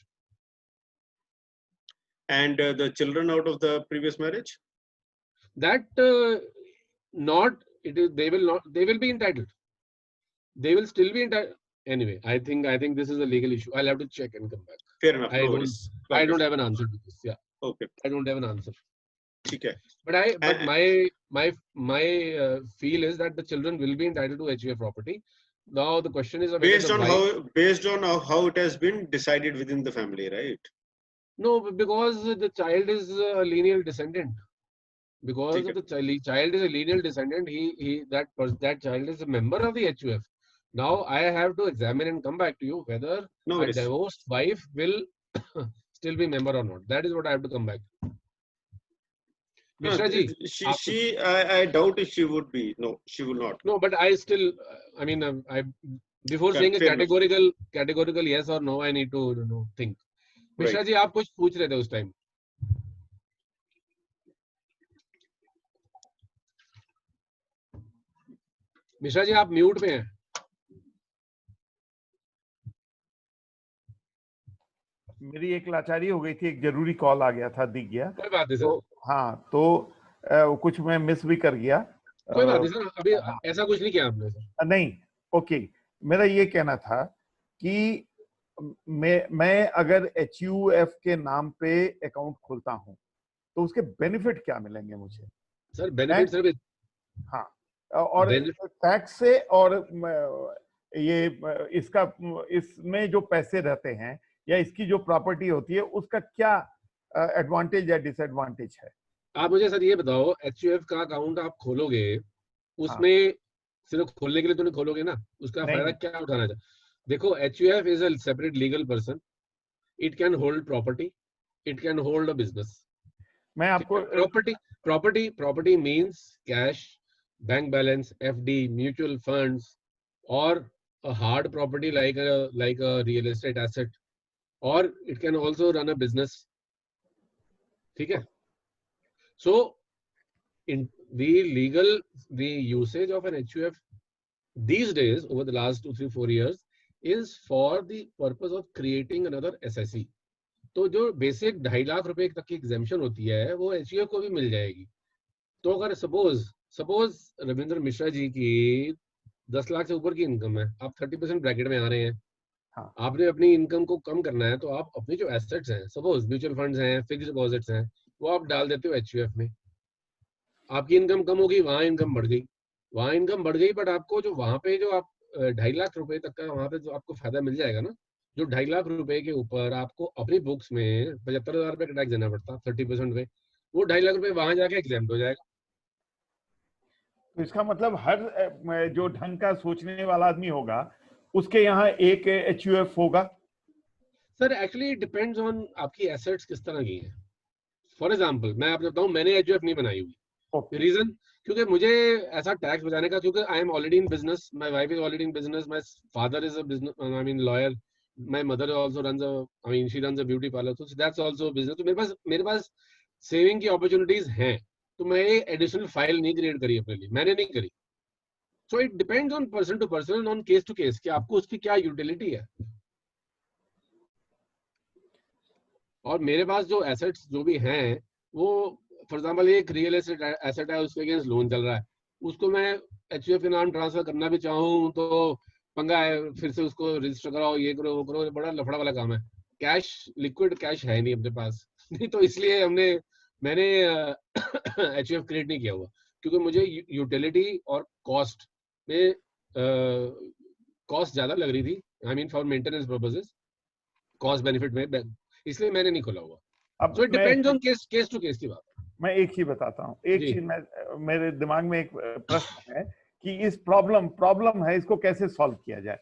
And the children out of the previous marriage? That they will be entitled. They will still be entitled. Anyway, I think this is a legal issue. I'll have to check and come back. Fair enough. I don't have an answer to this. Yeah. Okay. I don't have an answer. Okay. But my feel is that the children will be entitled to HUF property. Now the question is based on how it has been decided within the family, right? No, because the child is a lineal descendant. Because the child is a lineal descendant, that child is a member of the HUF. Now I have to examine and come back to you whether a divorced wife will still be member or not. That is what I have to come back. Mishra ji, I doubt if she would be. No, she will not. no, but I still, I mean, I before saying a Fair enough. categorical yes or no, I need to think. Mishra Right. जी, आप कुछ पूछ रहे थे उस time. Mishra ji, आप mute में हैं. मेरी एक लाचारी हो गई थी, एक जरूरी कॉल आ गया था, दिख गया. कोई बात नहीं तो सर, हाँ, तो कुछ मैं मिस भी कर गया. कोई बात नहीं सर, अभी हाँ. ऐसा कुछ नहीं किया आपने सर. नहीं, ओके. मेरा ये कहना था कि मैं अगर HUF के नाम पे अकाउंट खोलता हूं तो उसके बेनिफिट क्या मिलेंगे मुझे? सर बेनिफिट सर, हाँ, और टैक्स से और ये इसमें जो पैसे रहते हैं या इसकी जो प्रॉपर्टी होती है उसका क्या एडवांटेज या डिसएडवांटेज है? आप मुझे सर ये बताओ, HUF का अकाउंट आप खोलोगे, उसमें सिर्फ खोलने के लिए तो नहीं खोलोगे ना, उसका फायदा क्या उठाना चाहिए? देखो, HUF is a separate legal person. It can hold property. It can hold a business. मैं आपको property means cash, bank balance, FD, mutual funds, or a hard property like a real estate asset, or it can also run a business. ठीक है? So in the usage of an HUF these days over the last 2, 3, 4 years is for the purpose of creating another SIC. तो जो basic 2.5 lakh रुपए तक की exemption होती है वो HUF को भी मिल जाएगी. तो अगर सपोज रविंद्र मिश्रा जी की 10 लाख से ऊपर की इनकम है, आप 30% ब्रैकेट में आ रहे हैं, आपने अपनी इनकम को कम करना है, तो आप अपनी जो एसेट्स हैं, सपोज म्यूचुअल फंड्स हैं, फिक्स्ड डिपॉजिट्स हैं, वो आप डाल देते हो HUF में. आपकी इनकम कम होगी, वहां इनकम बढ़ गई, बट आपको जो वहां पे जो आप 2.5 लाख रुपए तक का वहां पे जो आपको फायदा मिल जाएगा ना, जो 2.5 लाख रुपए के ऊपर आपको अपनी बुक्स में 75,000 रुपए का टैक्स देना पड़ता 30% पे, वो 2.5 लाख रुपए वहां जाके एग्जाम्प्ट हो जाएगा. तो इसका मतलब हर जो ढंग का सोचने वाला आदमी होगा उसके यहाँ एक HUF होगा. Sir actually it depends on आपकी एसेट्स किस तरह की हैं. फॉर एग्जांपल मैं आपको बताऊं, मैंने HUF नहीं बनाई हुई. रीजन, क्योंकि मुझे ऐसा टैक्स बचाने का, क्योंकि I am already in business, my wife is already in business, my father is a business, I mean lawyer, my mother also runs a, I mean she runs a beauty parlour, तो that's also business. तो मेरे पास saving की opportunities हैं, तो मैं additional file नहीं create करी अपने लिए, मैंने नहीं करी. So it depends on person to person, on case to case, कि आपको उसकी क्या यूटिलिटी है. और मेरे पास जो एसेट्स जो भी हैं, वो फॉर एग्जांपल एक रियल एस्टेट एसेट है, उसके अगेंस्ट लोन चल रहा है, उसको मैं HUF के नाम ट्रांसफर करना भी चाहूँ तो पंगा है, फिर से उसको रजिस्टर कराओ, ये करो वो करो, बड़ा लफड़ा वाला काम है. कैश, लिक्विड कैश है नहीं अपने पास. नहीं तो इसलिए मैंने HUF क्रिएट नहीं किया हुआ, क्योंकि मुझे यूटिलिटी और कॉस्ट में कॉस्ट ज्यादा लग रही थी, I mean for maintenance purposes, cost benefit में, इसलिए मैंने नहीं खोला हुआ. So it depends on case to case की बात. मैं एक चीज बताता हूँ, एक चीज मेरे दिमाग में एक प्रश्न है कि इस प्रॉब्लम है, इसको कैसे सॉल्व किया जाए.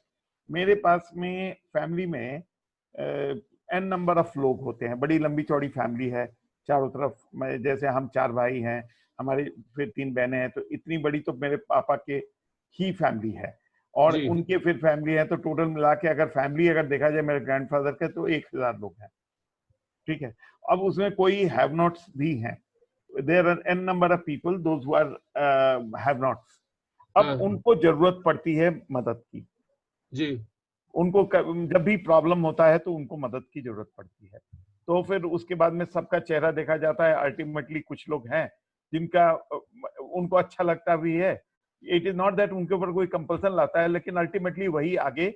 मेरे पास में फैमिली में n नंबर ऑफ लोग होते हैं, बड़ी लंबी चौड़ी फैमिली है चारों तरफ. मैं जैसे हम 4 भाई हैं, हमारी फिर 3 बहनें हैं, तो इतनी बड़ी तो मेरे पापा के ही फैमिली है, और उनके फिर फैमिली है, तो टोटल मिला के अगर देखा जाए मेरे ग्रैंडफादर के, तो 1000 लोग हैं. ठीक है. अब उसमें कोई हैव नॉट्स भी हैं. There are n number of people those who are have nots. अब उनको जरूरत पड़ती है मदद की जी. उनको जब भी प्रॉब्लम होता है तो उनको मदद की जरूरत पड़ती है. तो फिर उसके बाद में सबका चेहरा देखा जाता है. अल्टीमेटली कुछ लोग हैं जिनका उनको अच्छा लगता भी है. इट इज नॉट दैट उनके ऊपर कोई कंपल्सन लाता है, लेकिन अल्टीमेटली वही आगे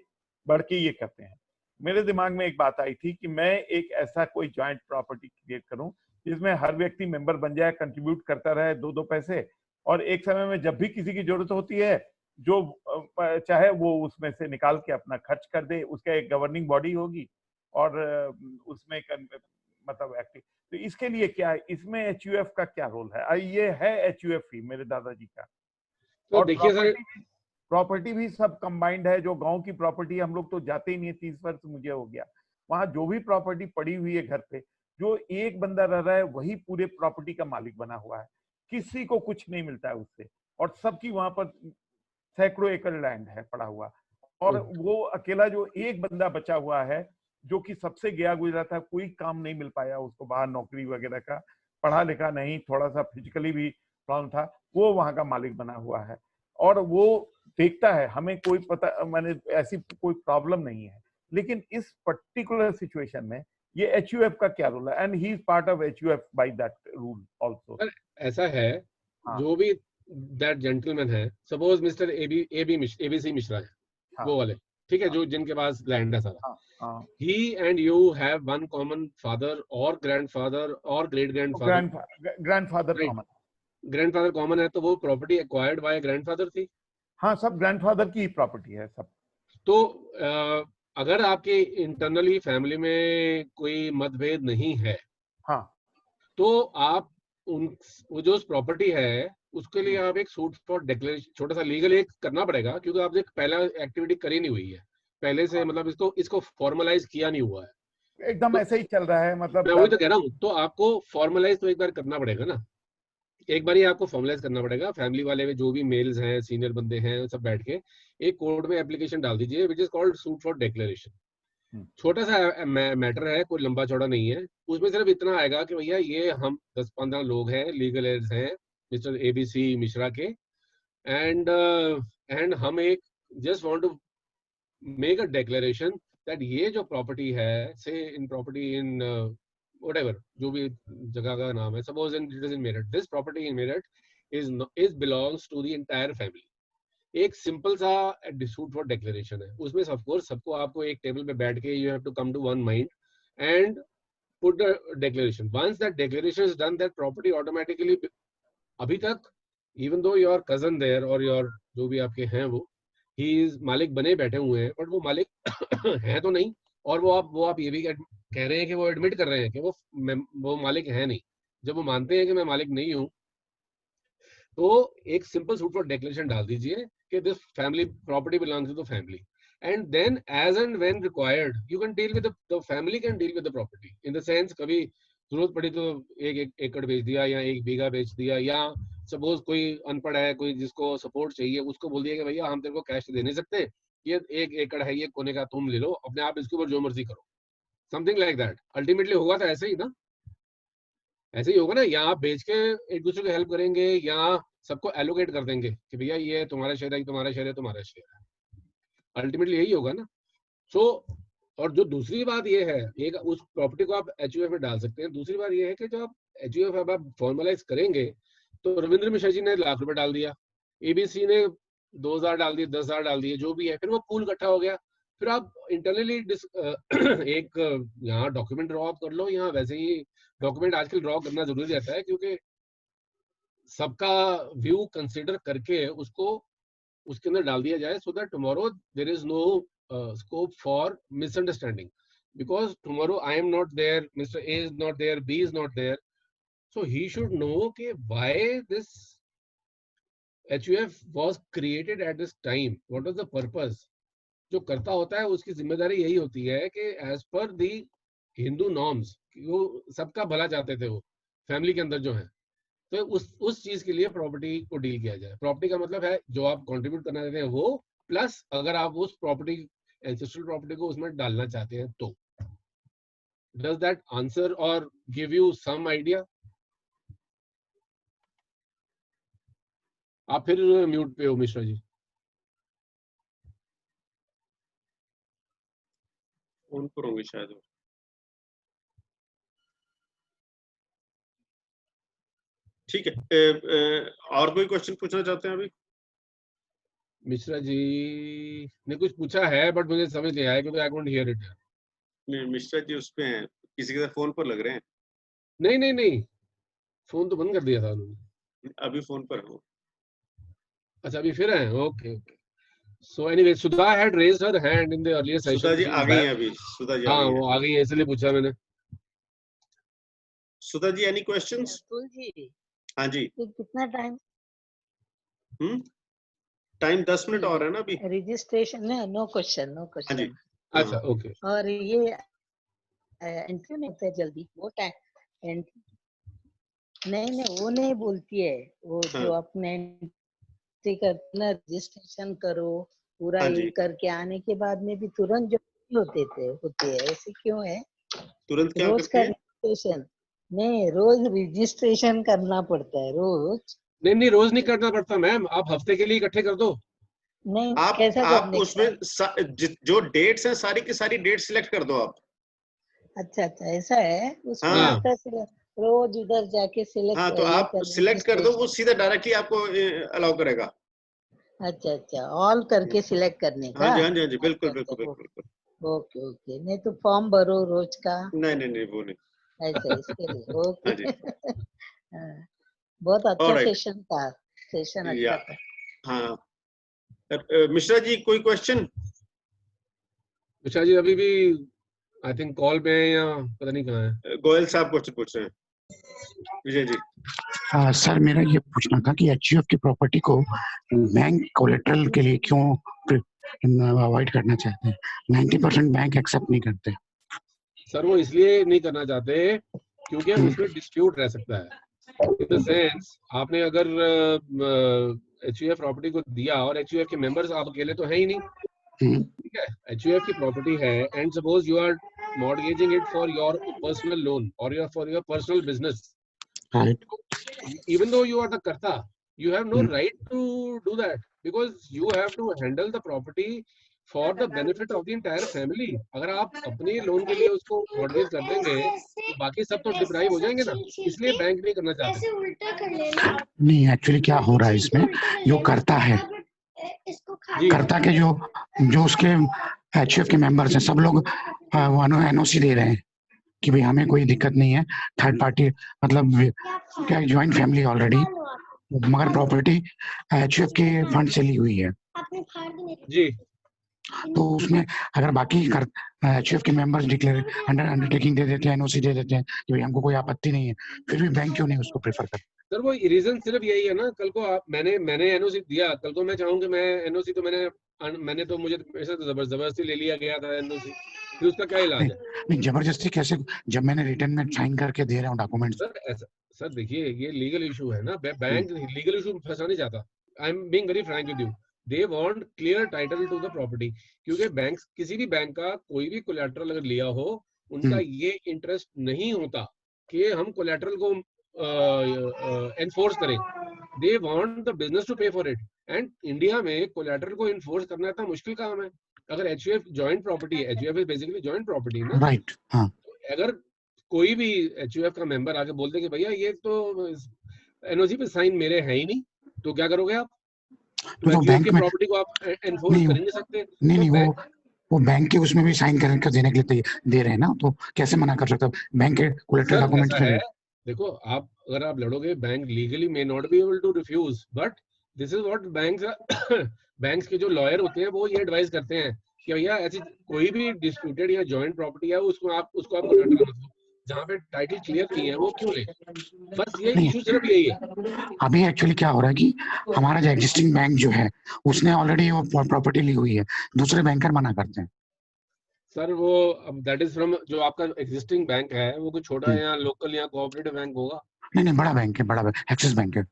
बढ़ के ये करते हैं. मेरे दिमाग में एक बात आई थी कि मैं एक ऐसा कोई जॉइंट प्रॉपर्टी क्रिएट करूं जिसमें हर व्यक्ति मेंबर बन जाए, कंट्रीब्यूट करता रहे 2-2 पैसे, और एक समय में जब भी किसी की जरूरत होती है, जो चाहे वो उसमें से निकाल के अपना खर्च कर दे. उसका एक गवर्निंग बॉडी होगी और उसमें मतलब एक्टिव. तो इसके लिए क्या है, इसमें HUF का क्या रोल है? ये है HUF ही मेरे दादाजी का. तो देखिए सर, प्रॉपर्टी भी सब कंबाइंड है. जो गांव की प्रॉपर्टी, हम लोग तो जाते ही नहीं, 30 वर्ष मुझे हो गया, वहां जो भी प्रॉपर्टी पड़ी हुई है घर पे, जो एक बंदा रह रहा है वही पूरे प्रॉपर्टी का मालिक बना हुआ है, किसी को कुछ नहीं मिलता है उससे, और सबकी वहां पर सैकड़ों एकड़ लैंड है पड़ा हुआ, और वो अकेला जो एक बंदा बचा हुआ है जो कि सबसे गया गुजरा था, कोई काम नहीं मिल पाया उसको बाहर नौकरी वगैरह का, पढ़ा लिखा नहीं, थोड़ा सा फिजिकली भी प्रॉब्लम था, वो वहां का मालिक बना हुआ है। और वो देखता है, हमें कोई पता मैंने ऐसी कोई प्रॉब्लम नहीं है, लेकिन इस पर्टिकुलर सिचुएशन में ये एचयूएफ का क्या रोल है, and he is part of HUF by that rule also. ऐसा है, जो भी दैट जेंटलमैन है, सपोज मिस्टर एबीसी मिश्रा है, वो वाले, ठीक है, जो जिनके पास लैंड है सारा, he and you have one common father or grandfather or great grandfather, grandfather common, grandfather common है, तो वो प्रॉपर्टी एक्वायर्ड बाय ग्रैंडफादर थी। हाँ, सब ग्रैंडफादर की प्रॉपर्टी है सब। तो अगर आपके इंटरनली फैमिली में कोई मतभेद नहीं है, हाँ, तो आप वो जो प्रॉपर्टी है उसके लिए आप एक सूट फॉर डिक्लेरेशन छोटा सा लीगल एक करना पड़ेगा, क्योंकि आपने पहला एक्टिविटी करी नहीं हुई है पहले से, मतलब इसको फॉर्मलाइज किया नहीं हुआ है, एकदम तो ऐसे ही चल रहा है, मतलब मैं वही तो कह रहा हूँ। तो आपको फॉर्मलाइज तो एक बार करना पड़ेगा ना, एक बार ही आपको फॉर्मलाइज करना पड़ेगा। फैमिली वाले में जो भी मेल्स हैं, सीनियर बंदे हैं, सब बैठ के एक कोर्ट में एप्लीकेशन डाल दीजिए, which is called suit for declaration. छोटा सा मैटर है, कोई लंबा चौड़ा नहीं है, उसमें सिर्फ इतना आएगा कि भैया ये हम 10-15 लोग हैं, लीगल एड्स हैं मिस्टर एबीसी मिश्रा के, एंड हम एक just want to make a declaration that ये जो प्रॉपर्टी है, से इन प्रॉपर्टी इन whatever, जो भी जगह का नाम है, suppose it is in Meerut, this property in Meerut is belongs to the entire family। एक सिंपल सा dispute for declaration है, उसमें ऑफ कोर्स सबको आपको एक टेबल पे बैठ के you have to come to one mind and put the declaration। once that declaration is done, that property automatically, अभी तक even though your cousin there or your जो भी आपके हैं वो he is मालिक बने बैठे हुए हैं, बट वो मालिक है तो नहीं, और वो आप ये भी कह रहे हैं कि वो एडमिट कर रहे हैं कि वो मालिक है नहीं। जब वो मानते हैं कि मैं मालिक नहीं हूं, तो एक सिंपल सूट फॉर डिक्लेरेशन डाल दीजिए कि this family property belongs to the family, and then as and when required you can deal with the family can deal with the property, in the sense कभी जरूरत पड़ी तो एक एकड़ बेच दिया या 1 बीघा बेच दिया, या सपोज कोई अनपढ़ है, कोई जिसको सपोर्ट चाहिए, उसको बोल दिया कि भैया हम तेरे को कैश दे नहीं सकते, ये 1 एकड़ है, ये कोने का तुम ले लो, अपने आप इसके ऊपर जो मर्जी करो, समथिंग लाइक दैट। अल्टीमेटली होगा तो ऐसे ही ना, ऐसे ही होगा ना, या आप बेच के एक दूसरे को हेल्प करेंगे, या सबको एलोकेट कर देंगे कि भैया ये तुम्हारा शेयर है, तुम्हारा शेयर है, तुम्हारा शेयर है, अल्टीमेटली यही होगा ना। सो और जो दूसरी बात ये है, एक उस प्रॉपर्टी को आप एचयूएफ में डाल सकते हैं, दूसरी बात ये है कि जब आप एचयूएफ अब आप फॉर्मलाइज करेंगे, तो रविंद्र मिश्रा जी ने ₹1,00,000 डाल दिया, एबीसी ने 2,000 डाल दिए, 10,000 डाल दिए, जो भी है, फिर वो पूल इकट्ठा हो गया, फिर आप इंटरनली एक यहाँ डॉक्यूमेंट ड्रॉ कर लो, यहाँ वैसे ही डॉक्यूमेंट आजकल ड्रॉ करना जरूरी रहता है, क्योंकि सबका व्यू कंसिडर करके उसको उसके अंदर डाल दिया जाए, so that tomorrow there is no scope for misunderstanding, because tomorrow I am not there, Mr. A is not there, B is not there, so he should know कि why this HUF was created at this time, what was the purpose। जो करता होता है उसकी जिम्मेदारी यही होती है कि as per the Hindu norms, वो सबका भला चाहते थे वो फैमिली के अंदर जो है, तो उस चीज के लिए प्रॉपर्टी को डील किया जाए। प्रॉपर्टी का मतलब है जो आप कंट्रीब्यूट करना चाहते हैं वो, प्लस अगर आप उस प्रॉपर्टी एंसेस्ट्रल प्रॉपर्टी को उसमें डालना चाहते हैं तो। डज दैट आंसर और गिव यू सम आइडिया? आप फिर म्यूट पे हो मिश्रा जी। फोन पर होंगे शायद। ठीक है, और कोई क्वेश्चन पूछना चाहते हैं अभी? मिश्रा जी ने कुछ पूछा है, बट मुझे समझ नहीं आया क्योंकि I can't hear it. Mishra ji उस पे हैं, किसी के साथ फोन पर लग रहे हैं? नहीं, फोन तो बंद कर दिया था उन्होंने। अभी फोन पर हो? अच्छा, अभी फिर है, okay. So anyway, Sudha had raised her hand in the earlier session. Sudha ji आ गई हैं अभी। सुधा जी हाँ, वो आ गई है, इसलिए पूछा मैंने। Sudha ji, any questions? जी हाँ जी। कितना टाइम? टाइम 10 मिनट और है ना अभी। Registration no question. हाँ जी। अच्छा, ओके। और ये एंट्री नहीं होता है जल्दी, वो टाइम नहीं वो नहीं बोलती है, वो जो अपने एंट्री करना रजिस्ट्रेशन करो पूरा हाँ ये जी। करके आने के बाद में भी तुरंत जो होते हैं ऐसे क्यों है? तुरंत क्या रोज करती का है? रजिस्ट्रेशन नहीं, रोज रजिस्ट्रेशन करना पड़ता है रोज। नहीं रोज नहीं करना पड़ता मैम, आप हफ्ते के लिए इकट्ठे कर दो। नहीं आप कैसा करने उसमें का? जो डेट्स हैं सारी की सारी डेट सिलेक्ट कर दो आप। अच्छा ऐसा है उसमें हाँ आपका रोज उधर जाके सिलेक्ट हाँ, तो ये आप कर सिलेक्ट कर दो, वो registration। सीधा डायरेक्टली आपको अलाउ करेगा। अच्छा ऑल करके सिलेक्ट करने हाँ का? जी हाँ जी हाँ जी, बिल्कुल अच्छा बिल्कुल बिल्कुल बिल्कुल। ओके ओके, नहीं तो फॉर्म भरो रोज का नहीं वो नहीं। ऐसा इसके लिए ओके। हाँ जी। हाँ, बहुत अच्छा ऑलराइट। सेशन था, सेशन या अच्छा था। हाँ, मिश्रा जी कोई क्वेश्चन? मिश्रा जी अभी भी आई थिंक कॉल पे है या पता नहीं कहाँ है। गोयल साहब क्वेश्चन पूछ रहे हैं। विजय जी। सर मेरा ये पूछना था कि एचयूएफ की प्रॉपर्टी को बैंक कोलेटरल के लिए क्यों अवॉइड करना चाहते हैं? 90% बैंक एक्सेप्ट नहीं करते। सर वो इसलिए नहीं करना चाहते क्योंकि उसमें डिस्प्यूट रह सकता है। इन द सेंस आपने अगर एचयूएफ प्रॉपर्टी को दिया और एचयूएफ के मेंबर्स आप अकेले तो है ही नहीं, ठीक है, एचयूएफ की प्रॉपर्टी है and suppose you are mortgaging it for your personal loan और for your personal business, even though you are the karta, you have no right to do that because you have to handle the property for the benefit of the entire family. अगर आप अपने loan के लिए उसको mortgage कर देंगे तो बाकी सब तो डिप्राइव हो जाएंगे ना, इसलिए बैंक नहीं करना चाहते। ऐसे उल्टा कर लेना। नहीं एक्चुअली क्या हो रहा है इसमें, जो करता है करता के जो उसके एचयूएफ के मेंबर्स हैं सब लोग एनओसी दे रहे हैं कि भाई हमें कोई दिक्कत नहीं है, थर्ड पार्टी मतलब क्या ज्वाइंट फैमिली ऑलरेडी, मगर प्रॉपर्टी एचयूएफ के फंड से ली हुई है जी। तो उसमें अगर बाकी एचयूएफ के मेंबर्स डिक्लेयर अंडरटेकिंग दे देते हैं, एनओसी दे देते हैं कि भाई हमको कोई आपत्ति नहीं है, फिर भी बैंक क्यों नहीं उसको प्रेफर करता? सर वो रीजन सिर्फ यही है ना, कल को आप मैंने एनओसी दिया, कल को मैं चाहूँ कि मैं एनओसी तो मैंने तो मुझे ऐसा तो जबरदस्ती ले लिया गया था एनओसी, फिर उसका क्या इलाज है? नहीं जबरदस्ती कैसे, जब मैंने रिटर्न में साइन करके दे रहा हूँ डॉक्यूमेंट। सर ऐसा सर देखिए ये लीगल इशू है ना, बैंक लीगल इशू में फंसा नहीं चाहता। I am being very frank with you, they want clear title to the property, क्योंकि बैंक किसी भी बैंक का कोई भी कोलैटरल अगर लिया हो उनका ये इंटरेस्ट नहीं होता कि हम कोलैटरल को एनफोर्स करें, they want the business to pay for it. And India में कोलैटरल को एनफोर्स करना इतना मुश्किल काम है। अगर एचयूएफ जॉइंट प्रॉपर्टी है, HUF is basically joint property ना, राइट हाँ, अगर कोई भी एचयूएफ का मेंबर आके बोल दे कि भैया ये तो एनओसी पे साइन मेरे है ही नहीं, तो क्या करोगे आप? तो एचयूएफ की प्रॉपर्टी को आप एनफोर्स कर नहीं सकते। नहीं वो बैंक के उसमें भी साइन कर देने के लिए दे रहे हैं ना, तो कैसे मना कर सकता बैंक के कोलेटरल डॉक्यूमेंट है? देखो आप अगर आप लड़ोगे, bank legally may not be able to refuse, but this is what banks के जो लॉयर होते हैं वो ये एडवाइस करते हैं कि भैया ऐसी कोई भी डिस्प्यूटेड या जॉइंट प्रॉपर्टी है उसको आप कोलैटरल मत दो, जहाँ पे टाइटल क्लियर नहीं है वो क्यों ले, बस ये इशू सिर्फ यही है। अभी एक्चुअली क्या हो रहा है कि हमारा जो एग्जिस्टिंग बैंक जो है उसने ऑलरेडी वो प्रॉपर्टी ली हुई है, दूसरे बैंकर मना करते हैं। सर वो दैट इज फ्रॉम जो आपका एग्जिस्टिंग बैंक है वो कोई छोटा या लोकल या कोऑपरेटिव बैंक होगा? नहीं बड़ा बैंक है, बड़ा बैंक एक्सिस बैंक है।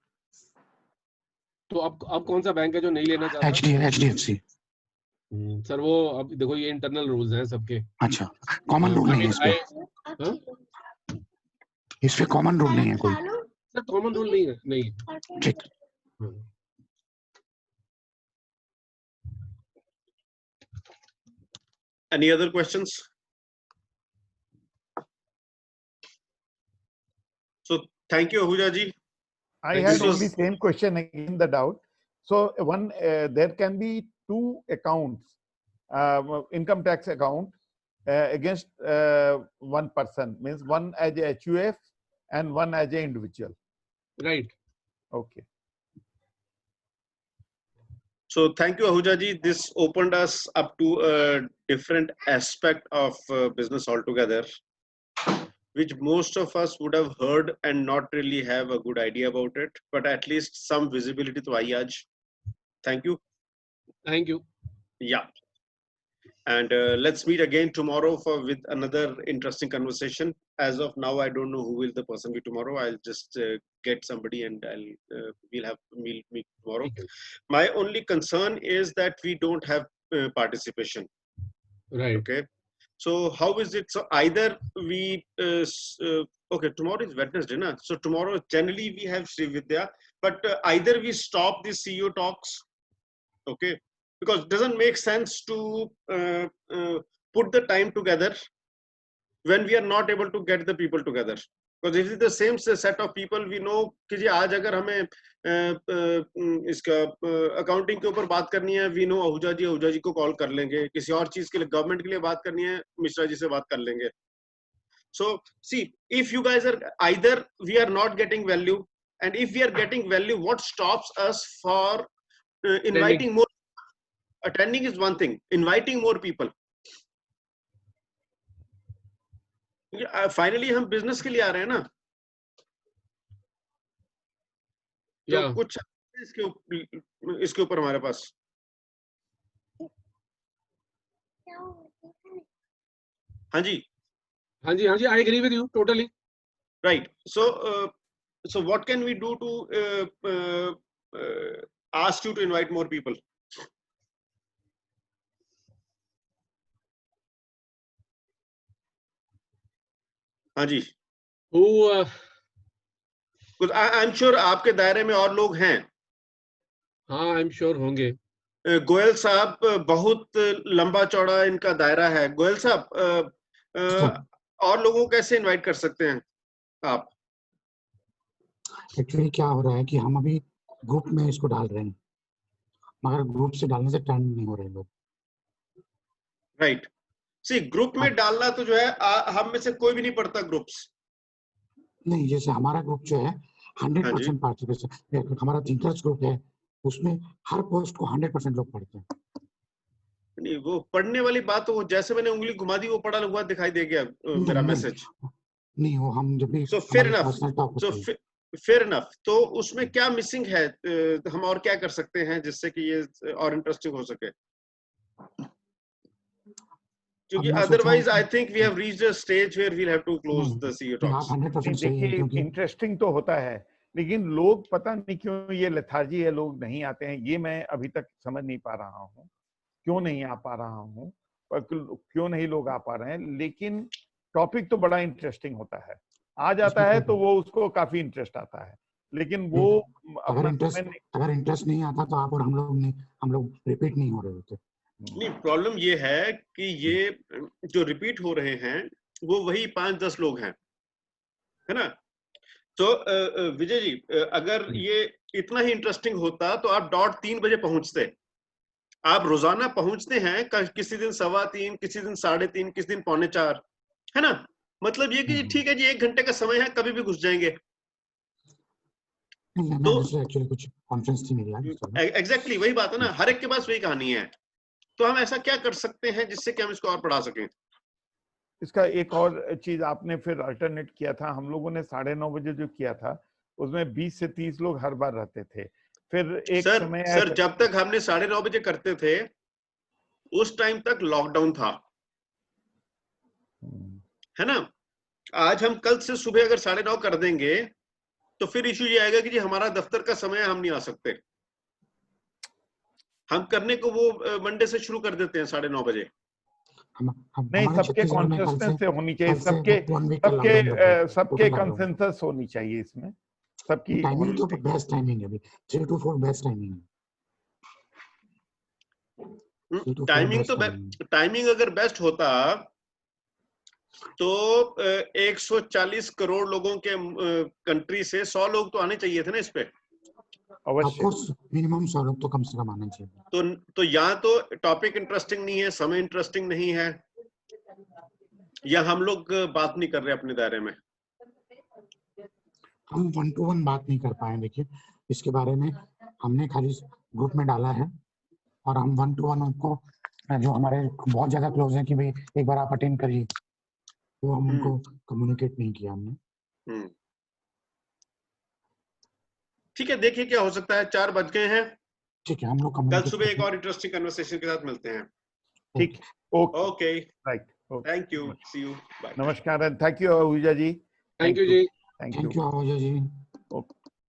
तो अब कौन सा बैंक है जो नहीं लेना चाहता? एचडीएफसी। सर वो अब देखो ये इंटरनल रूल्स हैं सबके। अच्छा कॉमन रूल नहीं है इस पे? इस पे कॉमन रूल नहीं है कोई? सर कॉमन रूल नहीं है। ठीक। Any other questions? So thank you Ahuja ji. I had only same question again, the doubt. So one there can be two accounts, income tax account against one person, means one as a HUF and one as a individual. Right. Okay. So thank you Ahuja ji. This opened us up to a different aspect of business altogether, which most of us would have heard and not really have a good idea about it, but at least some visibility to aaj. Thank you. Thank you. Yeah. And let's meet again tomorrow with another interesting conversation. As of now, I don't know who will the person be tomorrow. I'll just get somebody and we'll meet tomorrow. My only concern is that we don't have participation. Right. Okay. So how is it? So either we okay, tomorrow is Wednesday, na? So tomorrow generally we have Sri Vidya, but either we stop the CEO talks, okay, because it doesn't make sense to put the time together when we are not able to get the people together. Because if it's the same set of people, we know कि जी आज अगर हमें इसका accounting के ऊपर बात करनी है, we know आहूजा जी को कॉल कर लेंगे, किसी और चीज के लिए गवर्नमेंट के लिए बात करनी है, मिश्रा जी से बात कर लेंगे. So see, if you guys are either we are not getting value, and if we are getting value, what stops us for inviting more? Attending is one thing, inviting more people. Finally हम business के लिए आ रहे हैं ना, तो कुछ इसके ऊपर हमारे पास. हाँ जी, I agree with you totally. Right. So what can we do to ask you to invite more people? हाँ जी. I'm sure आपके दायरे में और लोग हैं. हाँ, I'm sure होंगे. गोयल साहब, बहुत लंबा चौड़ा इनका दायरा है. गोयल साहब, और लोगों को कैसे इनवाइट कर सकते हैं आप? एक्चुअली क्या हो रहा है कि हम अभी ग्रुप में इसको डाल रहे हैं, मगर ग्रुप से डालने से टर्न नहीं हो रहे लोग. राइट. सी, ग्रुप में डालना तो जो है हम में से कोई भी नहीं पढ़ता ग्रुप्स. नहीं, जैसे हमारा ग्रुप जो है 100% पार्टिसिपेशन, हमारा थिंकर्स ग्रुप है, उसमें हर पोस्ट को 100% लोग पढ़ते हैं. नहीं, वो पढ़ने वाली बात तो वो जैसे मैंने उंगली घुमा दी वो पढ़ा हुआ दिखाई दे गया मेरा मैसेज. नहीं, वो हम जब भी फेयर इनफ. तो उसमें क्या मिसिंग है, हम और क्या कर सकते हैं जिससे कि ये और इंटरेस्टिंग हो सके? क्योंकि otherwise I think we have reached a stage where we will have to close the CEO talks. देखिए, इंटरेस्टिंग तो होता है, लेकिन लोग पता नहीं क्यों ये लेथार्जी है, लोग नहीं आते हैं. ये मैं अभी तक समझ नहीं पा रहा हूँ क्यों नहीं आ पा रहा हूँ, क्यों नहीं लोग आ पा रहे हैं. लेकिन टॉपिक तो बड़ा इंटरेस्टिंग होता है, आ जाता है तो वो उसको काफी इंटरेस्ट आता है. लेकिन वो अगर इंटरेस्ट नहीं आता तो आप और हम लोग रिपीट नहीं हो रहे होते. नहीं, प्रॉब्लम ये है कि ये जो रिपीट हो रहे हैं वो वही 5-10 लोग हैं, है ना. तो विजय जी, अगर ये इतना ही इंटरेस्टिंग होता तो आप डॉट 3 बजे पहुंचते. आप रोजाना पहुंचते हैं, किसी दिन 3:15, किसी दिन 3:30, किसी दिन 3:45, है ना. मतलब ये कि ठीक है जी, 1 घंटे का समय है, कभी भी घुस जाएंगे. तो एक्चुअली कुछ कॉन्फ्रेंस थी मेरी. एग्जैक्टली वही बात है ना, हर एक के पास वही कहानी है. तो हम ऐसा क्या कर सकते हैं जिससे कि हम इसको और बढ़ा सकें? इसका एक और चीज आपने फिर अल्टरनेट किया था. हम लोगों ने 9:30 बजे जो किया था उसमें 20 से 30 लोग हर बार रहते थे. फिर एक समय सर जब तक हमने 9:30 बजे करते थे उस टाइम तक लॉकडाउन था, है ना. आज हम कल से सुबह अगर 9:30 कर देंगे तो फिर इशू ये आएगा कि जी हमारा दफ्तर का समय हम नहीं आ सकते. हम करने को वो मंडे से शुरू कर देते हैं 9:30 बजे. नहीं, सबके कॉन्सिस्टेंस से होनी चाहिए, सबके कंसेंसस होनी चाहिए इसमें, सबकी टाइमिंग तो बेस्ट टाइमिंग है अभी. 3 to 4 बेस्ट टाइमिंग है. टाइमिंग अगर बेस्ट होता तो 140 करोड़ लोगों के कंट्री से 100 लोग तो आने चाहिए थे ना इस पे. मिनिमम 100 लोग तो कम से कम आना चाहिए. तो यहाँ तो टॉपिक इंटरेस्टिंग नहीं है, समय इंटरेस्टिंग नहीं है, या हम लोग बात नहीं कर रहे अपने दायरे में. हम 1-to-1 बात नहीं कर पाए. देखिए, इसके बारे में हमने खाली ग्रुप में डाला है और हम 1-to-1 उनको जो हमारे बहुत ज्यादा क्लोज हैं कि भाई एक बार आप अटेंड करिए, वो हम उनको कम्युनिकेट नहीं किया हमने. ठीक है, देखिए क्या हो सकता है. 4 बज गए हैं. ठीक है, हम लोग कल सुबह एक और इंटरेस्टिंग कन्वर्सेशन के साथ मिलते हैं. ठीक, okay, okay, right, thank you, see you, bye. नमस्कार and thank you Ahuja ji, thank you जी। Thank thank you Ahuja ji. Okay.